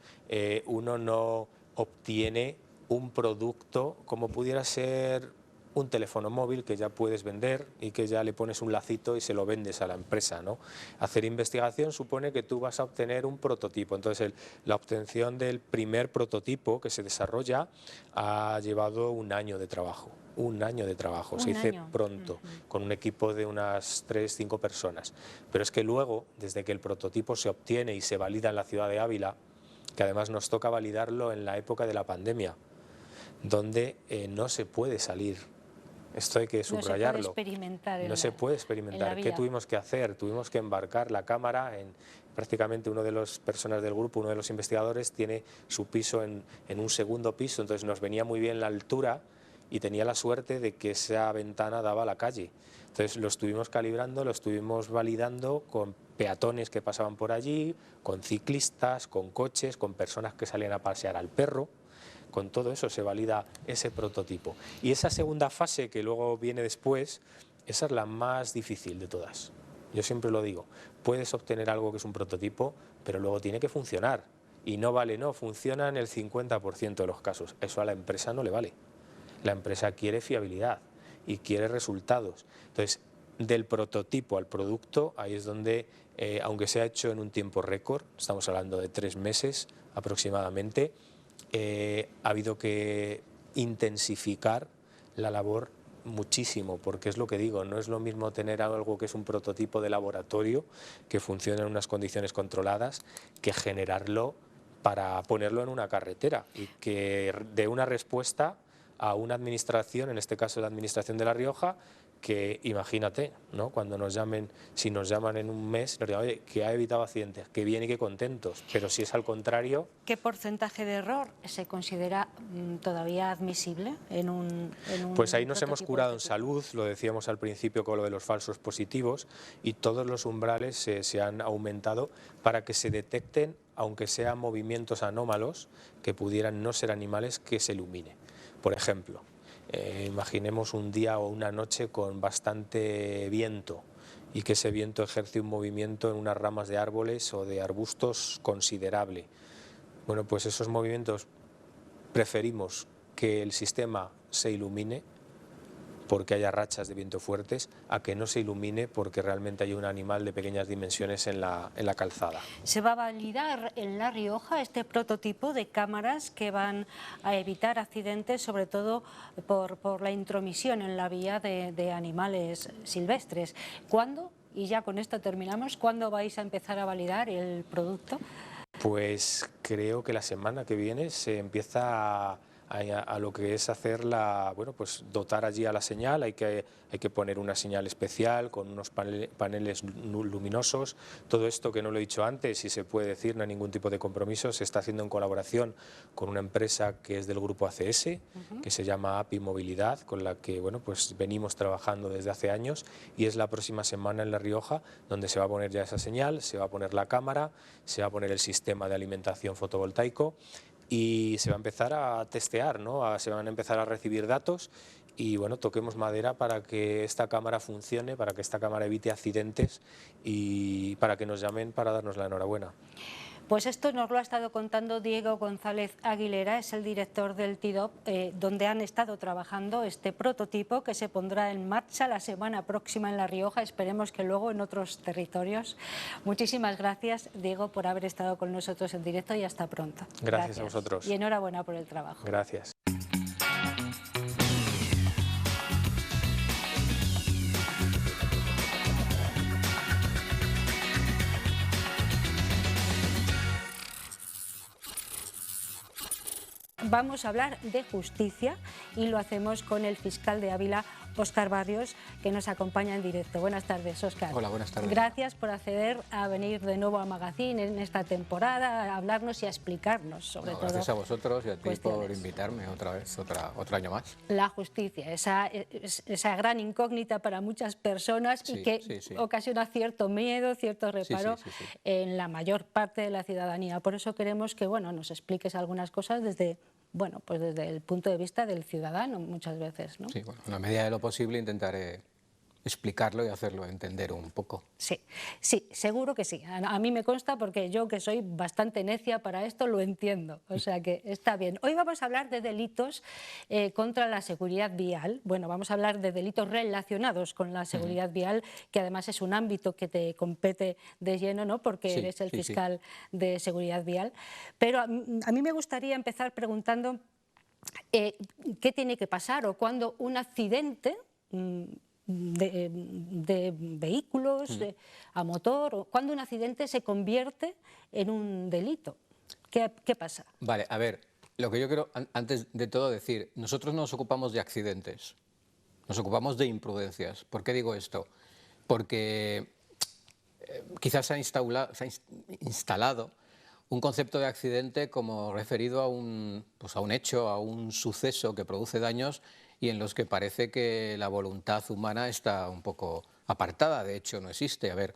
[SPEAKER 5] uno no obtiene un producto como pudiera ser un teléfono móvil que ya puedes vender y que ya le pones un lacito y se lo vendes a la empresa, ¿no? Hacer investigación supone que tú vas a obtener un prototipo. Entonces la obtención del primer prototipo que se desarrolla ha llevado un año de trabajo. Un año de trabajo, se dice pronto, con un equipo de unas 3-5 personas. Pero es que luego, desde que el prototipo se obtiene y se valida en la ciudad de Ávila, que además nos toca validarlo en la época de la pandemia, donde no se puede salir. Esto hay que subrayarlo.
[SPEAKER 1] No se puede experimentar.
[SPEAKER 5] No se puede experimentar. ¿Qué tuvimos que hacer? Tuvimos que embarcar la cámara en prácticamente una de las personas del grupo, uno de los investigadores, tiene su piso en un segundo piso, entonces nos venía muy bien la altura y tenía la suerte de que esa ventana daba a la calle. Entonces lo estuvimos calibrando, lo estuvimos validando con peatones que pasaban por allí, con ciclistas, con coches, con personas que salían a pasear al perro. Con todo eso se valida ese prototipo. Y esa segunda fase que luego viene después, esa es la más difícil de todas. Yo siempre lo digo, puedes obtener algo que es un prototipo, pero luego tiene que funcionar. Y no vale, no, funciona en el 50% de los casos. Eso a la empresa no le vale. La empresa quiere fiabilidad y quiere resultados. Entonces, del prototipo al producto, ahí es donde, aunque se ha hecho en un tiempo récord, estamos hablando de 3 meses aproximadamente, ha habido que intensificar la labor muchísimo, porque es lo que digo, no es lo mismo tener algo que es un prototipo de laboratorio que funciona en unas condiciones controladas que generarlo para ponerlo en una carretera y que dé una respuesta a una administración, en este caso la Administración de La Rioja, que imagínate, ¿no? Cuando nos llamen, si nos llaman en un mes, nos digan, oye, que ha evitado accidentes, que bien y que contentos, pero si es al contrario...
[SPEAKER 1] ¿Qué porcentaje de error se considera todavía admisible en un
[SPEAKER 5] Pues ahí nos hemos
[SPEAKER 1] prototipo
[SPEAKER 5] curado
[SPEAKER 1] de
[SPEAKER 5] en
[SPEAKER 1] este tipo?
[SPEAKER 5] salud, lo decíamos al principio con lo de los falsos positivos, y todos los umbrales se han aumentado para que se detecten, aunque sean movimientos anómalos, que pudieran no ser animales, que se ilumine. Por ejemplo, imaginemos un día o una noche con bastante viento y que ese viento ejerce un movimiento en unas ramas de árboles o de arbustos considerable. Bueno, pues esos movimientos preferimos que el sistema se ilumine porque haya rachas de viento fuertes, a que no se ilumine porque realmente hay un animal de pequeñas dimensiones en la calzada.
[SPEAKER 1] ¿Se va a validar en La Rioja este prototipo de cámaras que van a evitar accidentes, sobre todo por la intromisión en la vía de animales silvestres? ¿Cuándo? Y ya con esto terminamos. ¿Cuándo vais a empezar a validar el producto?
[SPEAKER 5] Pues creo que la semana que viene se empieza a lo que es hacerla, bueno, pues dotar allí a la señal, hay que poner una señal especial con unos paneles luminosos. Todo esto, que no lo he dicho antes y se puede decir, no hay ningún tipo de compromiso, se está haciendo en colaboración con una empresa que es del grupo ACS, que se llama API Movilidad, con la que, bueno, pues venimos trabajando desde hace años, y es la próxima semana en La Rioja donde se va a poner ya esa señal, se va a poner la cámara, se va a poner el sistema de alimentación fotovoltaico y se va a empezar a testear, ¿no? Se van a empezar a recibir datos y bueno, toquemos madera para que esta cámara funcione, para que esta cámara evite accidentes y para que nos llamen para darnos la enhorabuena.
[SPEAKER 1] Pues esto nos lo ha estado contando Diego González Aguilera, es el director del TIDOP, donde han estado trabajando este prototipo que se pondrá en marcha la semana próxima en La Rioja, esperemos que luego en otros territorios. Muchísimas gracias, Diego, por haber estado con nosotros en directo y hasta pronto.
[SPEAKER 5] Gracias a vosotros.
[SPEAKER 1] Y enhorabuena por el trabajo.
[SPEAKER 5] Gracias.
[SPEAKER 1] Vamos a hablar de justicia y lo hacemos con el fiscal de Ávila, Óscar Barrios, que nos acompaña en directo. Buenas tardes, Óscar.
[SPEAKER 6] Hola, buenas tardes.
[SPEAKER 1] Gracias por acceder a venir de nuevo a Magazine en esta temporada, a hablarnos y a explicarnos sobre todo.
[SPEAKER 6] Gracias a vosotros y a ti
[SPEAKER 1] cuestiones.
[SPEAKER 6] por invitarme otra vez, otro año más.
[SPEAKER 1] La justicia, esa gran incógnita para muchas personas y que ocasiona cierto miedo, cierto reparo en la mayor parte de la ciudadanía. Por eso queremos que nos expliques algunas cosas desde el punto de vista del ciudadano muchas veces, ¿no?
[SPEAKER 6] Sí, en la medida de lo posible intentaré explicarlo y hacerlo entender un poco.
[SPEAKER 1] Sí, seguro que sí. A mí me consta porque yo, que soy bastante necia para esto, lo entiendo. O sea que está bien. Hoy vamos a hablar de delitos contra la seguridad vial. Bueno, vamos a hablar de delitos relacionados con la seguridad vial, que además es un ámbito que te compete de lleno, ¿no? Porque eres el fiscal de seguridad vial. Pero a mí me gustaría empezar preguntando qué tiene que pasar o cuando un accidente de vehículos a motor, o cuando un accidente se convierte en un delito. ¿Qué pasa?
[SPEAKER 6] Vale, a ver, lo que yo quiero antes de todo decir, nosotros no nos ocupamos de accidentes, nos ocupamos de imprudencias. ¿Por qué digo esto? Porque quizás se ha instalado un concepto de accidente como referido a un hecho, a un suceso que produce daños y en los que parece que la voluntad humana está un poco apartada, de hecho no existe. A ver,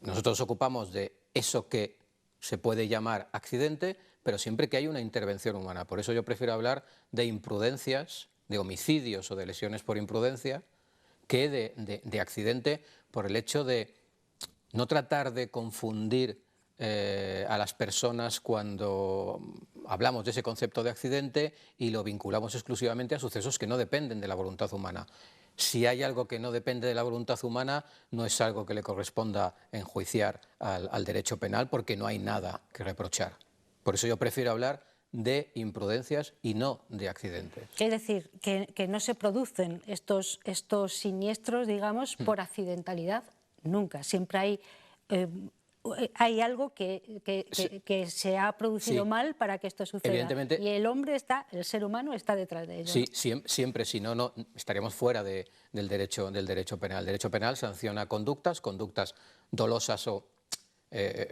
[SPEAKER 6] nosotros nos ocupamos de eso que se puede llamar accidente, pero siempre que hay una intervención humana. Por eso yo prefiero hablar de imprudencias, de homicidios o de lesiones por imprudencia, que de accidente, por el hecho de no tratar de confundir a las personas cuando hablamos de ese concepto de accidente y lo vinculamos exclusivamente a sucesos que no dependen de la voluntad humana. Si hay algo que no depende de la voluntad humana, no es algo que le corresponda enjuiciar al derecho penal, porque no hay nada que reprochar. Por eso yo prefiero hablar de imprudencias y no de accidentes.
[SPEAKER 1] Es decir, que no se producen estos siniestros, digamos, por accidentalidad, nunca. Siempre hay algo que se ha producido mal para que esto suceda.
[SPEAKER 6] Evidentemente,
[SPEAKER 1] y el ser humano está detrás de ello.
[SPEAKER 6] Sí, siempre, si no estaríamos fuera del derecho penal. El derecho penal sanciona conductas dolosas o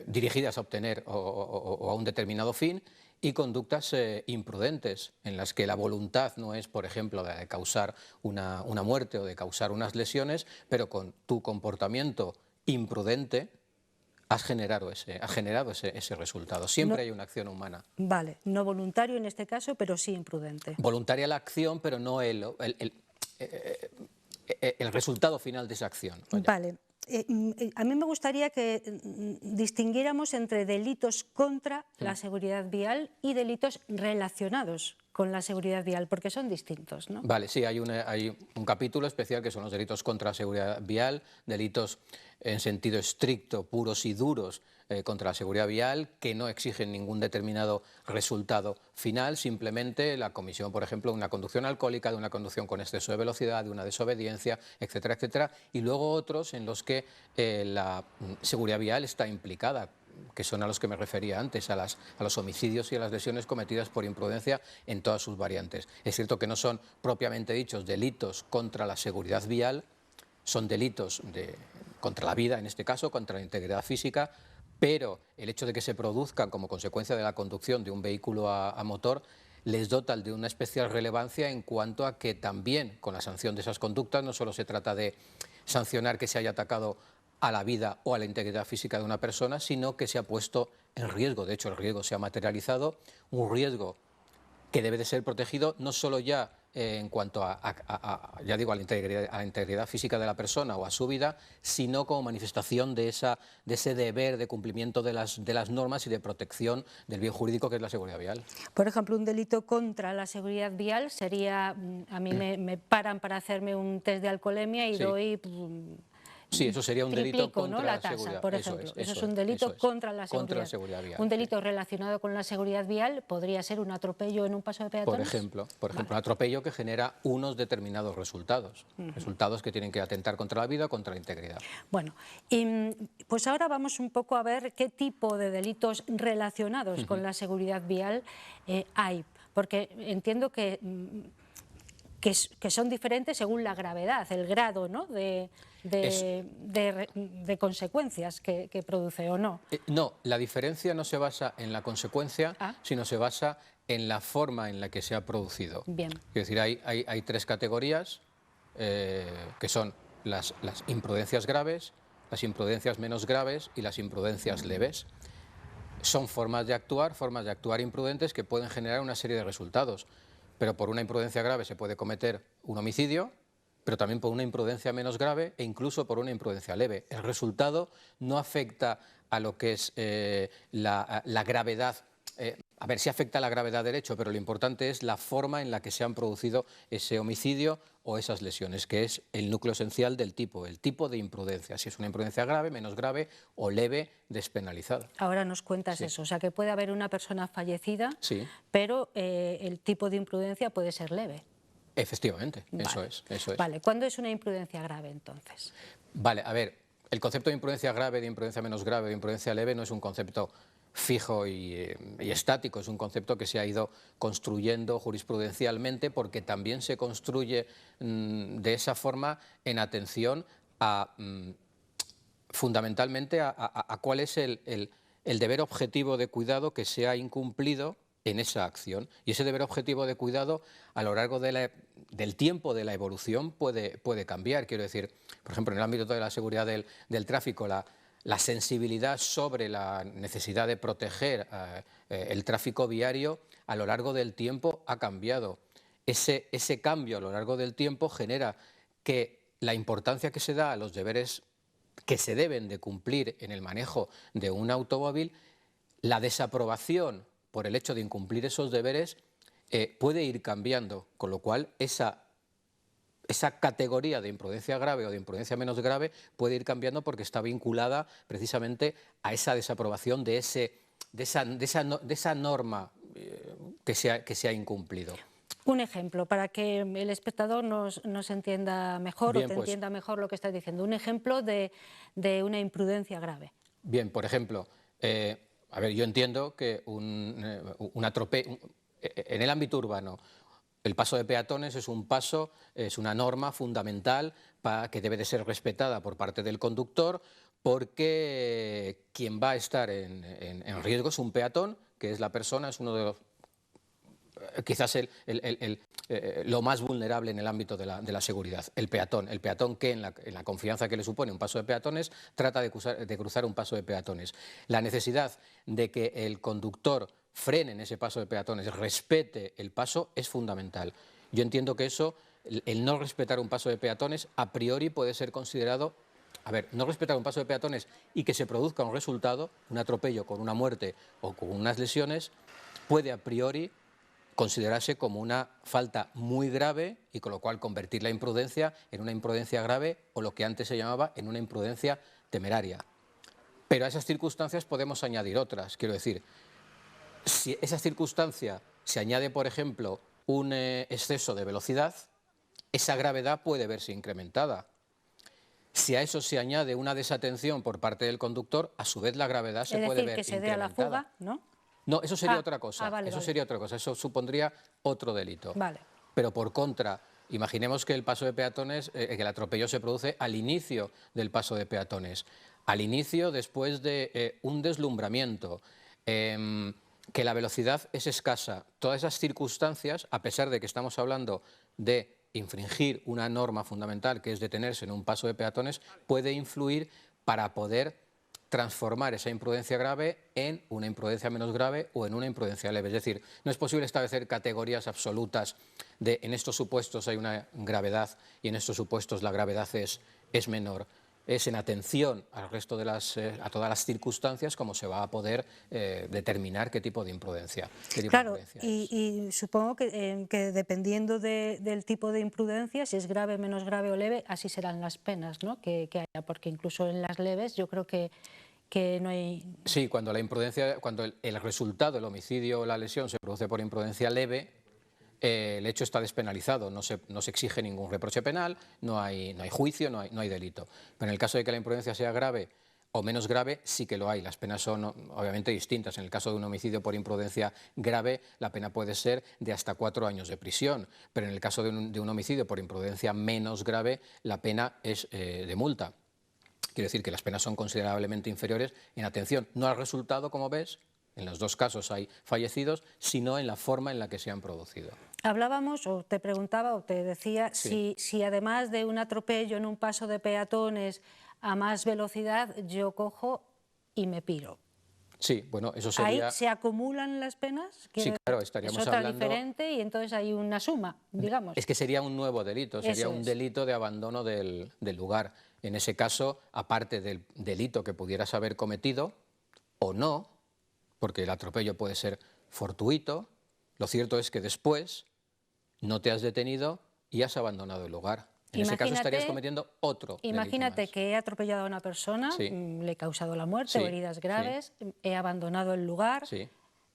[SPEAKER 6] dirigidas a obtener o a un determinado fin, y conductas imprudentes, en las que la voluntad no es, por ejemplo, de causar una muerte o de causar unas lesiones, pero con tu comportamiento imprudente has generado ese resultado. Siempre hay una acción humana.
[SPEAKER 1] Vale, no voluntario en este caso, pero sí imprudente.
[SPEAKER 6] Voluntaria la acción, pero no el resultado final de esa acción. Vaya.
[SPEAKER 1] Vale. A mí me gustaría que distinguiéramos entre delitos contra la seguridad vial y delitos relacionados con la seguridad vial, porque son distintos, ¿no?
[SPEAKER 6] Vale, sí, hay un capítulo especial que son los delitos contra la seguridad vial, delitos en sentido estricto, puros y duros contra la seguridad vial, que no exigen ningún determinado resultado final, simplemente la comisión, por ejemplo, de una conducción alcohólica, de una conducción con exceso de velocidad, de una desobediencia, etcétera, etcétera, y luego otros en los que la seguridad vial está implicada, que son a los que me refería antes, a los homicidios y a las lesiones cometidas por imprudencia en todas sus variantes. Es cierto que no son propiamente dichos delitos contra la seguridad vial, son delitos contra la vida, en este caso, contra la integridad física, pero el hecho de que se produzcan como consecuencia de la conducción de un vehículo a motor les dota de una especial relevancia en cuanto a que también con la sanción de esas conductas no solo se trata de sancionar que se haya atacado a la vida o a la integridad física de una persona, sino que se ha puesto en riesgo, de hecho el riesgo se ha materializado, un riesgo que debe de ser protegido no solo ya en cuanto ya digo, a la integridad física de la persona o a su vida, sino como manifestación de ese deber de cumplimiento de las normas y de protección del bien jurídico que es la seguridad vial.
[SPEAKER 1] Por ejemplo, un delito contra la seguridad vial sería, a mí me paran para hacerme un test de alcoholemia y
[SPEAKER 6] Sí.
[SPEAKER 1] doy...
[SPEAKER 6] Sí, eso sería un delito
[SPEAKER 1] triplico,
[SPEAKER 6] contra
[SPEAKER 1] ¿no? la
[SPEAKER 6] la
[SPEAKER 1] tasa,
[SPEAKER 6] seguridad.
[SPEAKER 1] por ejemplo. Eso es un delito contra la seguridad
[SPEAKER 6] vial.
[SPEAKER 1] Un delito relacionado con la seguridad vial podría ser un atropello en un paso de peatones.
[SPEAKER 6] Por ejemplo, un atropello que genera unos determinados resultados, resultados que tienen que atentar contra la vida o contra la integridad.
[SPEAKER 1] Bueno, pues ahora vamos un poco a ver qué tipo de delitos relacionados con la seguridad vial hay, porque entiendo que son diferentes según la gravedad, el grado, ¿no? de consecuencias que produce, ¿o no?
[SPEAKER 6] No, la diferencia no se basa en la consecuencia, sino se basa en la forma en la que se ha producido.
[SPEAKER 1] Bien.
[SPEAKER 6] Es decir, hay tres categorías que son las imprudencias graves, las imprudencias menos graves y las imprudencias leves. Son formas de actuar imprudentes que pueden generar una serie de resultados. Pero por una imprudencia grave se puede cometer un homicidio, pero también por una imprudencia menos grave e incluso por una imprudencia leve. El resultado no afecta a lo que es la gravedad. A ver, sí afecta a la gravedad del hecho, pero lo importante es la forma en la que se han producido ese homicidio o esas lesiones, que es el núcleo esencial del tipo, el tipo de imprudencia, si es una imprudencia grave, menos grave o leve, despenalizada.
[SPEAKER 1] Ahora nos cuentas eso, o sea que puede haber una persona fallecida, pero el tipo de imprudencia puede ser leve.
[SPEAKER 6] Efectivamente, eso es.
[SPEAKER 1] Vale, ¿cuándo es una imprudencia grave entonces?
[SPEAKER 6] Vale, a ver, el concepto de imprudencia grave, de imprudencia menos grave, de imprudencia leve no es un concepto fijo y estático, es un concepto que se ha ido construyendo jurisprudencialmente porque también se construye de esa forma en atención a fundamentalmente a cuál es el deber objetivo de cuidado que se ha incumplido en esa acción. Y ese deber objetivo de cuidado a lo largo del tiempo de la evolución puede cambiar. Quiero decir, por ejemplo, en el ámbito de la seguridad del tráfico, la sensibilidad sobre la necesidad de proteger el tráfico viario a lo largo del tiempo ha cambiado. Ese cambio a lo largo del tiempo genera que la importancia que se da a los deberes que se deben de cumplir en el manejo de un automóvil, la desaprobación por el hecho de incumplir esos deberes puede ir cambiando, con lo cual esa categoría de imprudencia grave o de imprudencia menos grave puede ir cambiando porque está vinculada precisamente a esa desaprobación de esa norma que se ha incumplido.
[SPEAKER 1] Un ejemplo, para que el espectador nos entienda mejor
[SPEAKER 6] Bien,
[SPEAKER 1] o te entienda mejor lo que estás diciendo. Un ejemplo de una imprudencia grave. Bien,
[SPEAKER 6] por ejemplo, a ver, yo entiendo que un atropello, en el ámbito urbano, el paso de peatones es una norma fundamental que debe de ser respetada por parte del conductor porque quien va a estar en riesgo es un peatón, que es la persona, es uno de los quizás lo más vulnerable en el ámbito de la seguridad, el peatón que en la confianza que le supone un paso de peatones trata de cruzar un paso de peatones. La necesidad de que el conductor frene en ese paso de peatones, respete el paso, es fundamental. Yo entiendo que el no respetar un paso de peatones, a priori puede ser considerado, no respetar un paso de peatones y que se produzca un resultado, un atropello con una muerte o con unas lesiones, puede a priori considerarse como una falta muy grave y con lo cual convertir la imprudencia en una imprudencia grave o lo que antes se llamaba en una imprudencia temeraria. Pero a esas circunstancias podemos añadir otras, quiero decir, si esa circunstancia se añade, por ejemplo, un exceso de velocidad, esa gravedad puede verse incrementada. Si a eso se añade una desatención por parte del conductor, a su vez la gravedad se puede ver incrementada.
[SPEAKER 1] Es decir, que se dé a la fuga, ¿no?
[SPEAKER 6] No, eso sería otra cosa.
[SPEAKER 1] Vale.
[SPEAKER 6] Sería otra cosa. Eso supondría otro delito.
[SPEAKER 1] Vale.
[SPEAKER 6] Pero por contra, imaginemos que el paso de peatones, que el atropello se produce al inicio del paso de peatones, al inicio después de un deslumbramiento, que la velocidad es escasa. Todas esas circunstancias, a pesar de que estamos hablando de infringir una norma fundamental que es detenerse en un paso de peatones, puede influir para poder transformar esa imprudencia grave en una imprudencia menos grave o en una imprudencia leve. Es decir, no es posible establecer categorías absolutas de en estos supuestos hay una gravedad y en estos supuestos la gravedad es menor. Es en atención al resto de a todas las circunstancias como se va a poder determinar qué tipo de imprudencia,
[SPEAKER 1] Claro,
[SPEAKER 6] es.
[SPEAKER 1] y supongo que dependiendo del tipo de imprudencia, si es grave, menos grave o leve, así serán las penas, ¿no? que haya, porque incluso en las leves yo creo que no hay...
[SPEAKER 6] Sí, cuando la imprudencia, cuando el resultado, el homicidio o la lesión se produce por imprudencia leve, el hecho está despenalizado, no se exige ningún reproche penal, no hay juicio, no hay delito. Pero en el caso de que la imprudencia sea grave o menos grave, sí que lo hay. Las penas son obviamente distintas. En el caso de un homicidio por imprudencia grave, la pena puede ser de hasta 4 años de prisión. Pero en el caso de un homicidio por imprudencia menos grave, la pena es de multa. Quiere decir que las penas son considerablemente inferiores en atención, no al resultado, como ves, en los dos casos hay fallecidos, sino en la forma en la que se han producido.
[SPEAKER 1] Hablábamos, o te preguntaba, o te decía,
[SPEAKER 6] sí.
[SPEAKER 1] si además de un atropello en un paso de peatones a más velocidad, yo cojo y me piro.
[SPEAKER 6] Sí, bueno, eso sería...
[SPEAKER 1] ¿Ahí se acumulan las penas?
[SPEAKER 6] Sí, claro, estaríamos
[SPEAKER 1] es otra
[SPEAKER 6] hablando...
[SPEAKER 1] diferente y entonces hay una suma, digamos.
[SPEAKER 6] Es que sería un nuevo delito, sería
[SPEAKER 1] Eso
[SPEAKER 6] un
[SPEAKER 1] es.
[SPEAKER 6] delito de abandono del lugar. En ese caso, aparte del delito que pudieras haber cometido, o no, porque el atropello puede ser fortuito, lo cierto es que después no te has detenido y has abandonado el lugar. En ese caso estarías cometiendo otro delito
[SPEAKER 1] Imagínate
[SPEAKER 6] más.
[SPEAKER 1] que he atropellado a una persona,
[SPEAKER 6] Sí.
[SPEAKER 1] le he causado la muerte
[SPEAKER 6] Sí,
[SPEAKER 1] o heridas graves,
[SPEAKER 6] sí.
[SPEAKER 1] he abandonado el lugar,
[SPEAKER 6] Sí.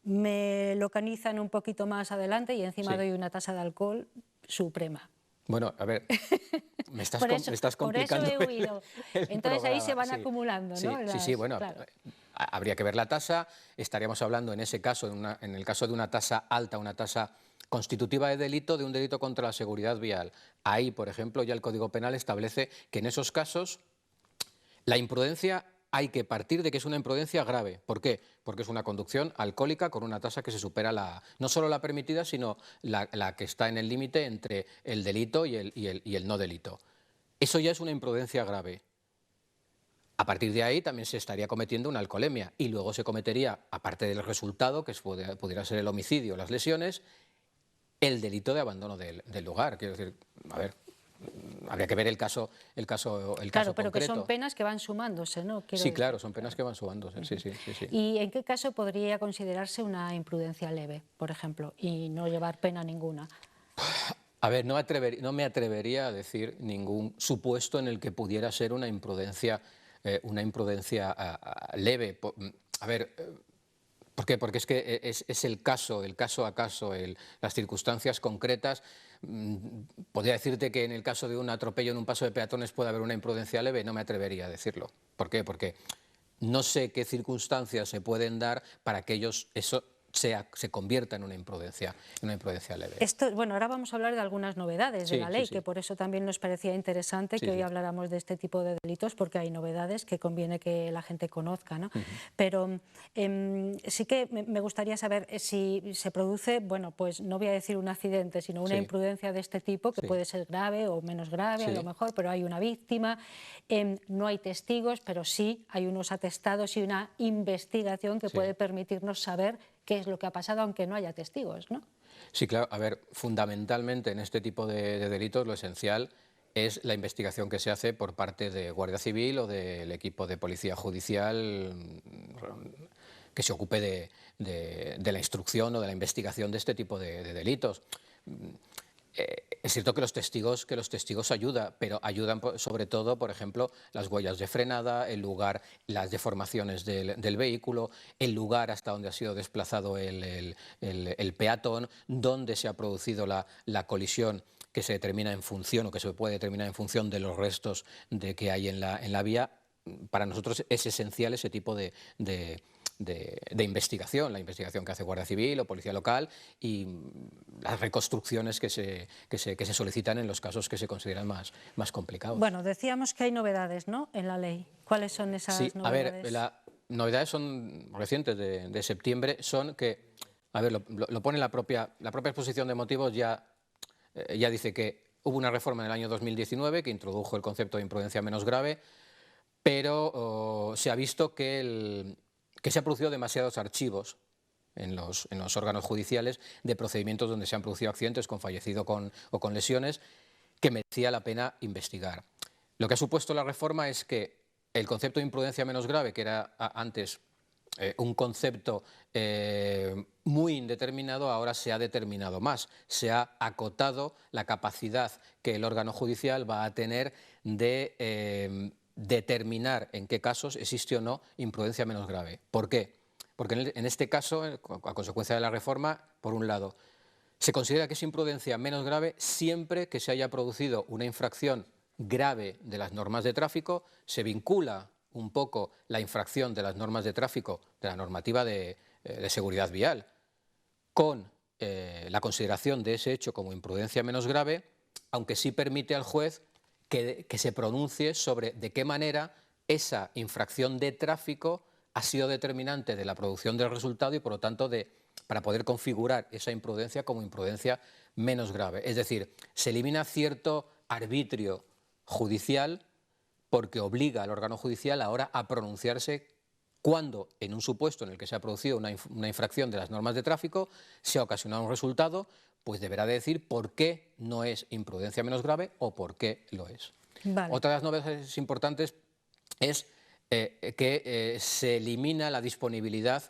[SPEAKER 1] me localizan un poquito más adelante y encima
[SPEAKER 6] Sí.
[SPEAKER 1] doy una tasa de alcohol suprema.
[SPEAKER 6] Bueno, a ver, me estás
[SPEAKER 1] Por eso
[SPEAKER 6] complicando
[SPEAKER 1] he huido.
[SPEAKER 6] el
[SPEAKER 1] Entonces ahí
[SPEAKER 6] programa,
[SPEAKER 1] se van
[SPEAKER 6] sí.
[SPEAKER 1] acumulando, ¿no?
[SPEAKER 6] Sí, bueno,
[SPEAKER 1] claro.
[SPEAKER 6] habría que ver la tasa, estaríamos hablando en ese caso, en el caso de una tasa alta, una tasa constitutiva de un delito contra la seguridad vial. Ahí, por ejemplo, ya el Código Penal establece que en esos casos la imprudencia hay que partir de que es una imprudencia grave. ¿Por qué? Porque es una conducción alcohólica con una tasa que se supera no solo la permitida, sino la que está en el límite entre el delito y el no delito. Eso ya es una imprudencia grave. A partir de ahí también se estaría cometiendo una alcoholemia y luego se cometería, aparte del resultado, que pudiera ser el homicidio o las lesiones, el delito de abandono del lugar. Quiero decir, a ver, habría que ver el caso
[SPEAKER 1] Claro, pero
[SPEAKER 6] concreto.
[SPEAKER 1] que son penas que van sumándose, ¿no?
[SPEAKER 6] Sí, claro, son penas que van sumándose. Sí.
[SPEAKER 1] ¿Y en qué caso podría considerarse una imprudencia leve, por ejemplo, y no llevar pena ninguna?
[SPEAKER 6] A ver, no me atrevería a decir ningún supuesto en el que pudiera ser una imprudencia leve. A ver, ¿por qué? Porque es que es el caso a caso, las circunstancias concretas. Podría decirte que en el caso de un atropello en un paso de peatones puede haber una imprudencia leve, no me atrevería a decirlo. ¿Por qué? Porque no sé qué circunstancias se pueden dar para que eso se convierta en una imprudencia leve.
[SPEAKER 1] Bueno, ahora vamos a hablar de algunas novedades de la ley,
[SPEAKER 6] sí.
[SPEAKER 1] que por eso también nos parecía interesante que hoy habláramos de este tipo de delitos, porque hay novedades que conviene que la gente conozca, ¿no? Pero sí que me gustaría saber si se produce, bueno, pues no voy a decir un accidente, sino una imprudencia de este tipo, que puede ser grave o menos grave, a lo mejor, pero hay una víctima, no hay testigos, pero sí hay unos atestados y una investigación que puede permitirnos saber qué es lo que ha pasado, aunque no haya testigos, ¿no?
[SPEAKER 6] Sí, claro. A ver, fundamentalmente en este tipo de delitos lo esencial es la investigación que se hace por parte de Guardia Civil o del equipo de Policía Judicial que se ocupe de la instrucción o de la investigación de este tipo de delitos. Es cierto que los testigos ayudan, pero ayudan sobre todo, por ejemplo, las huellas de frenada, el lugar, las deformaciones del vehículo, el lugar hasta donde ha sido desplazado el peatón, dónde se ha producido la colisión que se determina en función o que se puede determinar en función de los restos que hay en la vía. Para nosotros es esencial ese tipo de investigación, la investigación que hace Guardia Civil o Policía Local y las reconstrucciones que se solicitan en los casos que se consideran más complicados.
[SPEAKER 1] Bueno, decíamos que hay novedades, ¿no?, en la ley. ¿Cuáles son esas novedades?
[SPEAKER 6] A ver, las novedades son recientes de septiembre, son que, a ver, lo pone la propia exposición de motivos, ya dice que hubo una reforma en el año 2019 que introdujo el concepto de imprudencia menos grave, pero se ha visto que se han producido demasiados archivos en los órganos judiciales de procedimientos donde se han producido accidentes con fallecido o con lesiones que merecía la pena investigar. Lo que ha supuesto la reforma es que el concepto de imprudencia menos grave, que era antes un concepto muy indeterminado, ahora se ha determinado más. Se ha acotado la capacidad que el órgano judicial va a tener de determinar en qué casos existe o no imprudencia menos grave. ¿Por qué? Porque en este caso, a consecuencia de la reforma, por un lado, se considera que es imprudencia menos grave siempre que se haya producido una infracción grave de las normas de tráfico, se vincula un poco la infracción de las normas de tráfico, de la normativa de seguridad vial, con la consideración de ese hecho como imprudencia menos grave, aunque sí permite al juez que se pronuncie sobre de qué manera esa infracción de tráfico ha sido determinante de la producción del resultado y, por lo tanto, para poder configurar esa imprudencia como imprudencia menos grave. Es decir, se elimina cierto arbitrio judicial porque obliga al órgano judicial ahora a pronunciarse cuando, en un supuesto en el que se ha producido una infracción de las normas de tráfico, se ha ocasionado un resultado, pues deberá decir por qué no es imprudencia menos grave o por qué lo es.
[SPEAKER 1] Vale.
[SPEAKER 6] Otra de las novedades importantes es que se elimina la disponibilidad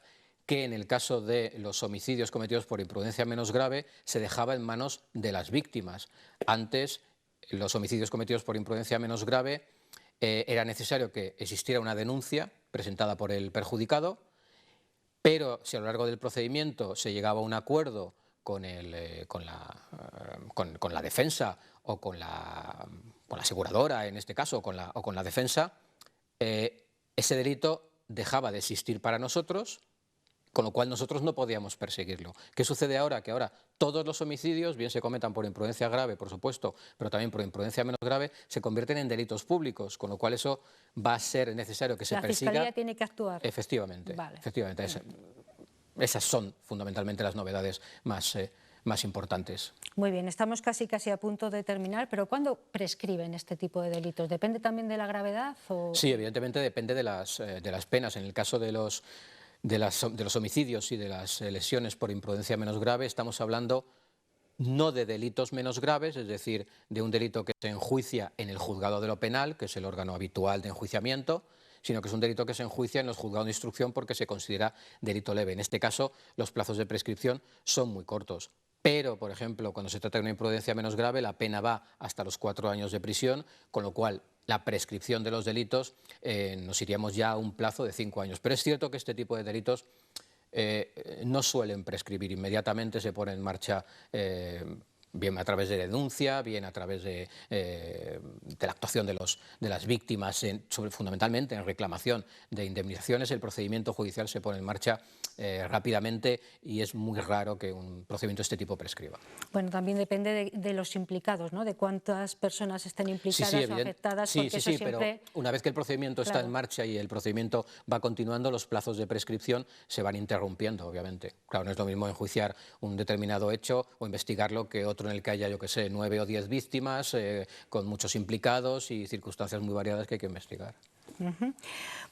[SPEAKER 6] que en el caso de los homicidios cometidos por imprudencia menos grave se dejaba en manos de las víctimas. Antes, los homicidios cometidos por imprudencia menos grave era necesario que existiera una denuncia presentada por el perjudicado, pero si a lo largo del procedimiento se llegaba a un acuerdo con la defensa o con la aseguradora, en este caso, o con la defensa, ese delito dejaba de existir para nosotros, con lo cual nosotros no podíamos perseguirlo. ¿Qué sucede ahora? Que ahora todos los homicidios, bien se cometan por imprudencia grave, por supuesto, pero también por imprudencia menos grave, se convierten en delitos públicos, con lo cual eso va a ser necesario que se persiga.
[SPEAKER 1] La Fiscalía tiene que actuar.
[SPEAKER 6] Efectivamente.
[SPEAKER 1] Vale.
[SPEAKER 6] Efectivamente. Esas son fundamentalmente las novedades más importantes.
[SPEAKER 1] Muy bien, estamos casi a punto de terminar, pero ¿cuándo prescriben este tipo de delitos? ¿Depende también de la gravedad?
[SPEAKER 6] Sí, evidentemente depende de las penas. En el caso de los homicidios y de las lesiones por imprudencia menos grave, estamos hablando no de delitos menos graves, es decir, de un delito que se enjuicia en el juzgado de lo penal, que es el órgano habitual de enjuiciamiento, sino que es un delito que se enjuicia en los juzgados de instrucción porque se considera delito leve. En este caso, los plazos de prescripción son muy cortos. Pero, por ejemplo, cuando se trata de una imprudencia menos grave, la pena va hasta los 4 años de prisión, con lo cual la prescripción de los delitos nos iríamos ya a un plazo de 5 años. Pero es cierto que este tipo de delitos no suelen prescribir inmediatamente, se pone en marcha bien a través de denuncia, bien a través de la actuación de las víctimas, fundamentalmente en reclamación de indemnizaciones. El procedimiento judicial se pone en marcha rápidamente y es muy raro que un procedimiento de este tipo prescriba.
[SPEAKER 1] Bueno, también depende de los implicados, ¿no? De cuántas personas estén implicadas o afectadas.
[SPEAKER 6] Sí,
[SPEAKER 1] porque eso siempre...
[SPEAKER 6] pero una vez que el procedimiento está en marcha y el procedimiento va continuando, los plazos de prescripción se van interrumpiendo, obviamente. Claro, no es lo mismo enjuiciar un determinado hecho o investigarlo que otro en el que haya, yo qué sé, 9 o 10 víctimas, con muchos implicados y circunstancias muy variadas que hay que investigar.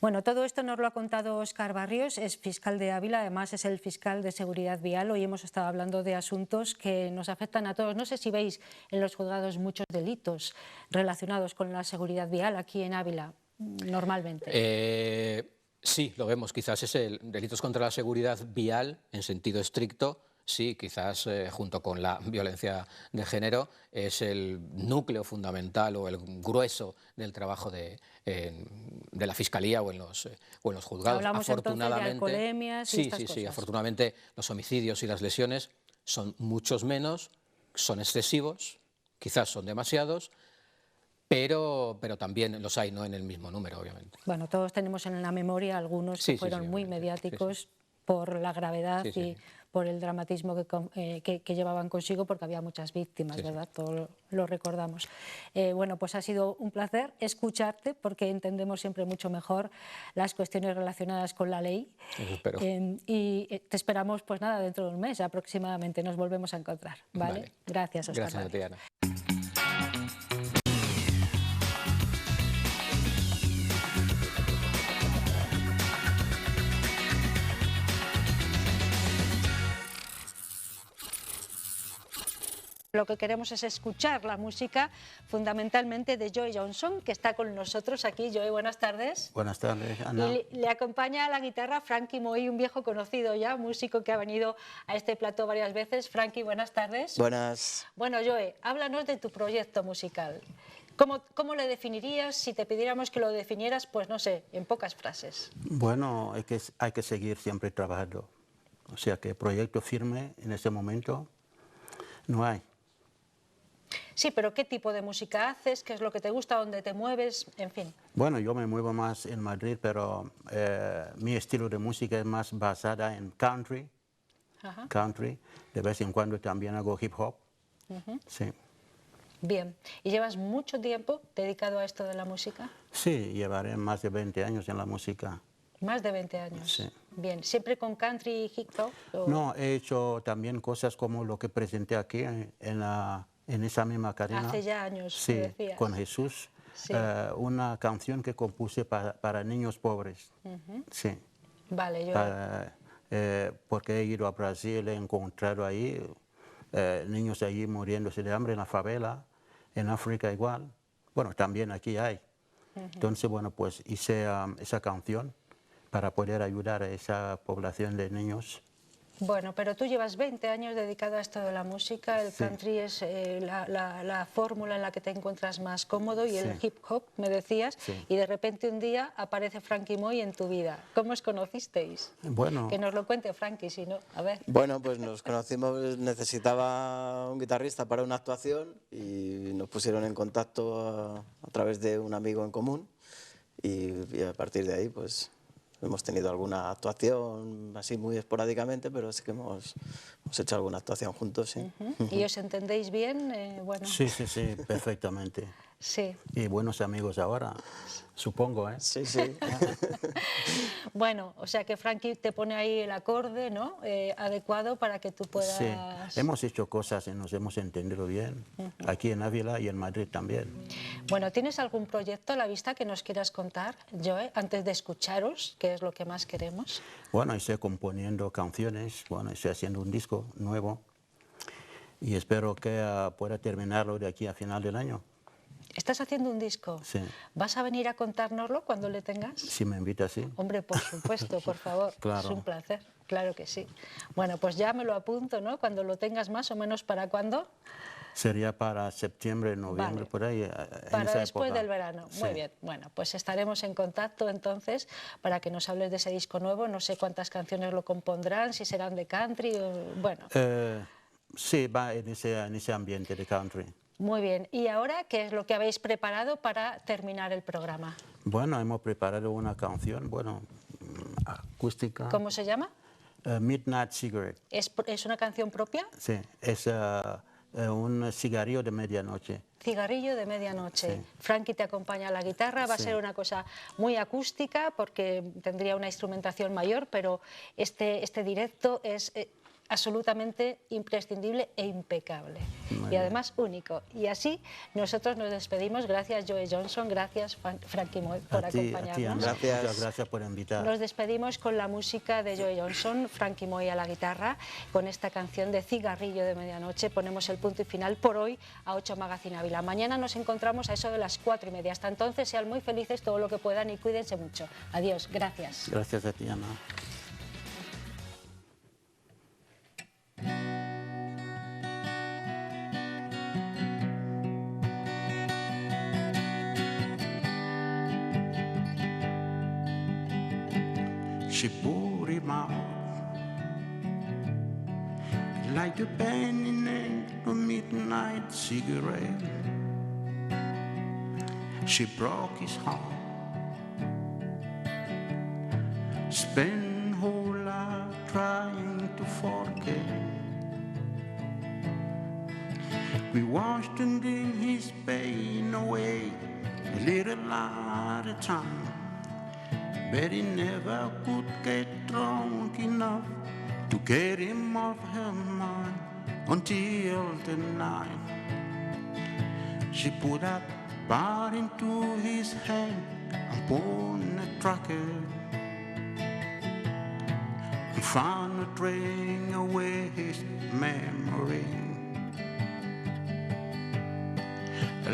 [SPEAKER 1] Bueno, todo esto nos lo ha contado Óscar Barrios, es fiscal de Ávila, además es el fiscal de seguridad vial. Hoy hemos estado hablando de asuntos que nos afectan a todos. No sé si veis en los juzgados muchos delitos relacionados con la seguridad vial aquí en Ávila, normalmente.
[SPEAKER 6] Sí, lo vemos, quizás es delitos contra la seguridad vial en sentido estricto. Sí, quizás junto con la violencia de género es el núcleo fundamental o el grueso del trabajo de la Fiscalía o en los juzgados.
[SPEAKER 1] Hablamos afortunadamente de alcoholemias y estas cosas.
[SPEAKER 6] Sí, afortunadamente los homicidios y las lesiones son muchos menos, son excesivos, quizás son demasiados, pero también los hay, no en el mismo número, obviamente.
[SPEAKER 1] Bueno, todos tenemos en la memoria algunos que fueron muy mediáticos por la gravedad y por el dramatismo que llevaban consigo, porque había muchas víctimas, ¿verdad? Todo lo recordamos. Bueno, pues ha sido un placer escucharte, porque entendemos siempre mucho mejor las cuestiones relacionadas con la ley.
[SPEAKER 6] Eso espero.
[SPEAKER 1] Y te esperamos, pues nada, dentro de un mes aproximadamente nos volvemos a encontrar, ¿vale? Gracias, Óscar.
[SPEAKER 6] Gracias a ti, Ana.
[SPEAKER 1] Lo que queremos es escuchar la música fundamentalmente de Joey Johnson, que está con nosotros aquí. Joey, buenas tardes.
[SPEAKER 7] Buenas tardes, Ana.
[SPEAKER 1] Y le acompaña a la guitarra Frankie Moy, un viejo conocido ya, músico que ha venido a este plató varias veces. Frankie, buenas tardes.
[SPEAKER 8] Buenas.
[SPEAKER 1] Bueno, Joey, háblanos de tu proyecto musical. ¿Cómo le definirías si te pidiéramos que lo definieras, pues no sé, en pocas frases?
[SPEAKER 7] Bueno, hay que seguir siempre trabajando. O sea que proyecto firme en ese momento no hay.
[SPEAKER 1] Sí, pero ¿qué tipo de música haces? ¿Qué es lo que te gusta? ¿Dónde te mueves? En fin.
[SPEAKER 7] Bueno, yo me muevo más en Madrid, pero mi estilo de música es más basada en country.
[SPEAKER 1] Ajá.
[SPEAKER 7] Country. De vez en cuando también hago hip hop. Sí.
[SPEAKER 1] Bien. ¿Y llevas mucho tiempo dedicado a esto de la música?
[SPEAKER 7] Sí, llevaré más de 20 años en la música.
[SPEAKER 1] Más de 20 años.
[SPEAKER 7] Sí.
[SPEAKER 1] Bien. ¿Siempre con country y hip hop? ¿O?
[SPEAKER 7] No, he hecho también cosas como lo que presenté aquí en esa misma cadena.
[SPEAKER 1] Hace ya años,
[SPEAKER 7] sí,
[SPEAKER 1] me decías.
[SPEAKER 7] con Jesús.
[SPEAKER 1] Sí.
[SPEAKER 7] Una canción que compuse para niños pobres. Sí.
[SPEAKER 1] Vale, yo...
[SPEAKER 7] Porque he ido a Brasil, he encontrado ahí niños allí muriéndose de hambre en la favela, en África igual. Bueno, también aquí hay. Entonces, bueno, pues hice esa canción para poder ayudar a esa población de niños.
[SPEAKER 1] Bueno, pero tú llevas 20 años dedicado a esto de la música, el
[SPEAKER 7] Sí.
[SPEAKER 1] country es la fórmula en la que te encuentras más cómodo y el
[SPEAKER 7] Sí.
[SPEAKER 1] hip hop, me decías,
[SPEAKER 7] Sí.
[SPEAKER 1] y de repente un día aparece Frankie Moy en tu vida. ¿Cómo os conocisteis?
[SPEAKER 7] Bueno,
[SPEAKER 1] Que nos lo cuente Frankie, si no, a ver.
[SPEAKER 8] Bueno, pues nos conocimos, necesitaba un guitarrista para una actuación y nos pusieron en contacto a través de un amigo en común y a partir de ahí pues hemos tenido alguna actuación así muy esporádicamente, pero sí que hemos hecho alguna actuación juntos, sí.
[SPEAKER 1] ¿Y os entendéis bien? Bueno,
[SPEAKER 7] sí, perfectamente.
[SPEAKER 1] sí.
[SPEAKER 7] Y buenos amigos ahora, supongo, ¿eh?
[SPEAKER 8] Sí, sí.
[SPEAKER 1] Bueno, o sea que Frankie te pone ahí el acorde, ¿no? Adecuado para que tú puedas...
[SPEAKER 7] Sí, hemos hecho cosas y nos hemos entendido bien, aquí en Ávila y en Madrid también.
[SPEAKER 1] Bueno, ¿tienes algún proyecto a la vista que nos quieras contar, Joe, antes de escucharos, que es lo que más queremos?
[SPEAKER 7] Bueno, estoy componiendo canciones, bueno, estoy haciendo un disco nuevo y espero que pueda terminarlo de aquí a final del año.
[SPEAKER 1] ¿Estás haciendo un disco?
[SPEAKER 7] Sí.
[SPEAKER 1] ¿Vas a venir a contárnoslo cuando le tengas?
[SPEAKER 7] Si me invitas, sí.
[SPEAKER 1] Hombre, por supuesto, por favor.
[SPEAKER 7] Claro.
[SPEAKER 1] Es un placer, claro que sí. Bueno, pues ya me lo apunto, ¿no? Cuando lo tengas más o menos, ¿para cuándo?
[SPEAKER 7] Sería para septiembre, noviembre,
[SPEAKER 1] Vale.
[SPEAKER 7] por ahí. En
[SPEAKER 1] Para
[SPEAKER 7] esa
[SPEAKER 1] después
[SPEAKER 7] época.
[SPEAKER 1] del verano. Muy
[SPEAKER 7] Sí.
[SPEAKER 1] bien. Bueno, pues estaremos en contacto entonces para que nos hables de ese disco nuevo. No sé cuántas canciones lo compondrán, si serán de country o... Bueno.
[SPEAKER 7] Sí, va en ese ambiente de country.
[SPEAKER 1] Muy bien. ¿Y ahora qué es lo que habéis preparado para terminar el programa?
[SPEAKER 7] Bueno, hemos preparado una canción, bueno, acústica.
[SPEAKER 1] ¿Cómo se llama?
[SPEAKER 7] Midnight Cigarette.
[SPEAKER 1] ¿Es una canción propia?
[SPEAKER 7] Sí, es un cigarrillo de medianoche.
[SPEAKER 1] Cigarrillo de medianoche.
[SPEAKER 7] Sí.
[SPEAKER 1] Frankie te acompaña a la guitarra, va a
[SPEAKER 7] Sí.
[SPEAKER 1] ser una cosa muy acústica porque tendría una instrumentación mayor, pero este directo es absolutamente imprescindible e impecable. Y además único. Y así nosotros nos despedimos. Gracias Joey Johnson, gracias Frankie Moy por
[SPEAKER 7] A ti,
[SPEAKER 1] acompañarnos.
[SPEAKER 7] Ana.
[SPEAKER 8] Gracias.
[SPEAKER 7] Muchas gracias por invitar.
[SPEAKER 1] Nos despedimos con la música de Joey Johnson, Frankie Moy a la guitarra, con esta canción de Cigarrillo de Medianoche. Ponemos el punto y final por hoy a 8 Magazine Ávila. Mañana nos encontramos a eso de las 4:30. Hasta entonces sean muy felices todo lo que puedan y cuídense mucho. Adiós, gracias.
[SPEAKER 7] Gracias a ti, Ana. She put him out like a penny in a midnight cigarette. She broke his heart, spent whole life trying to forget. We watched him bring his pain away, a little at a time. But he never could get drunk enough to get him off her mind until the night she put that bar into his hand and pulled a tracker and found a drain away his memory.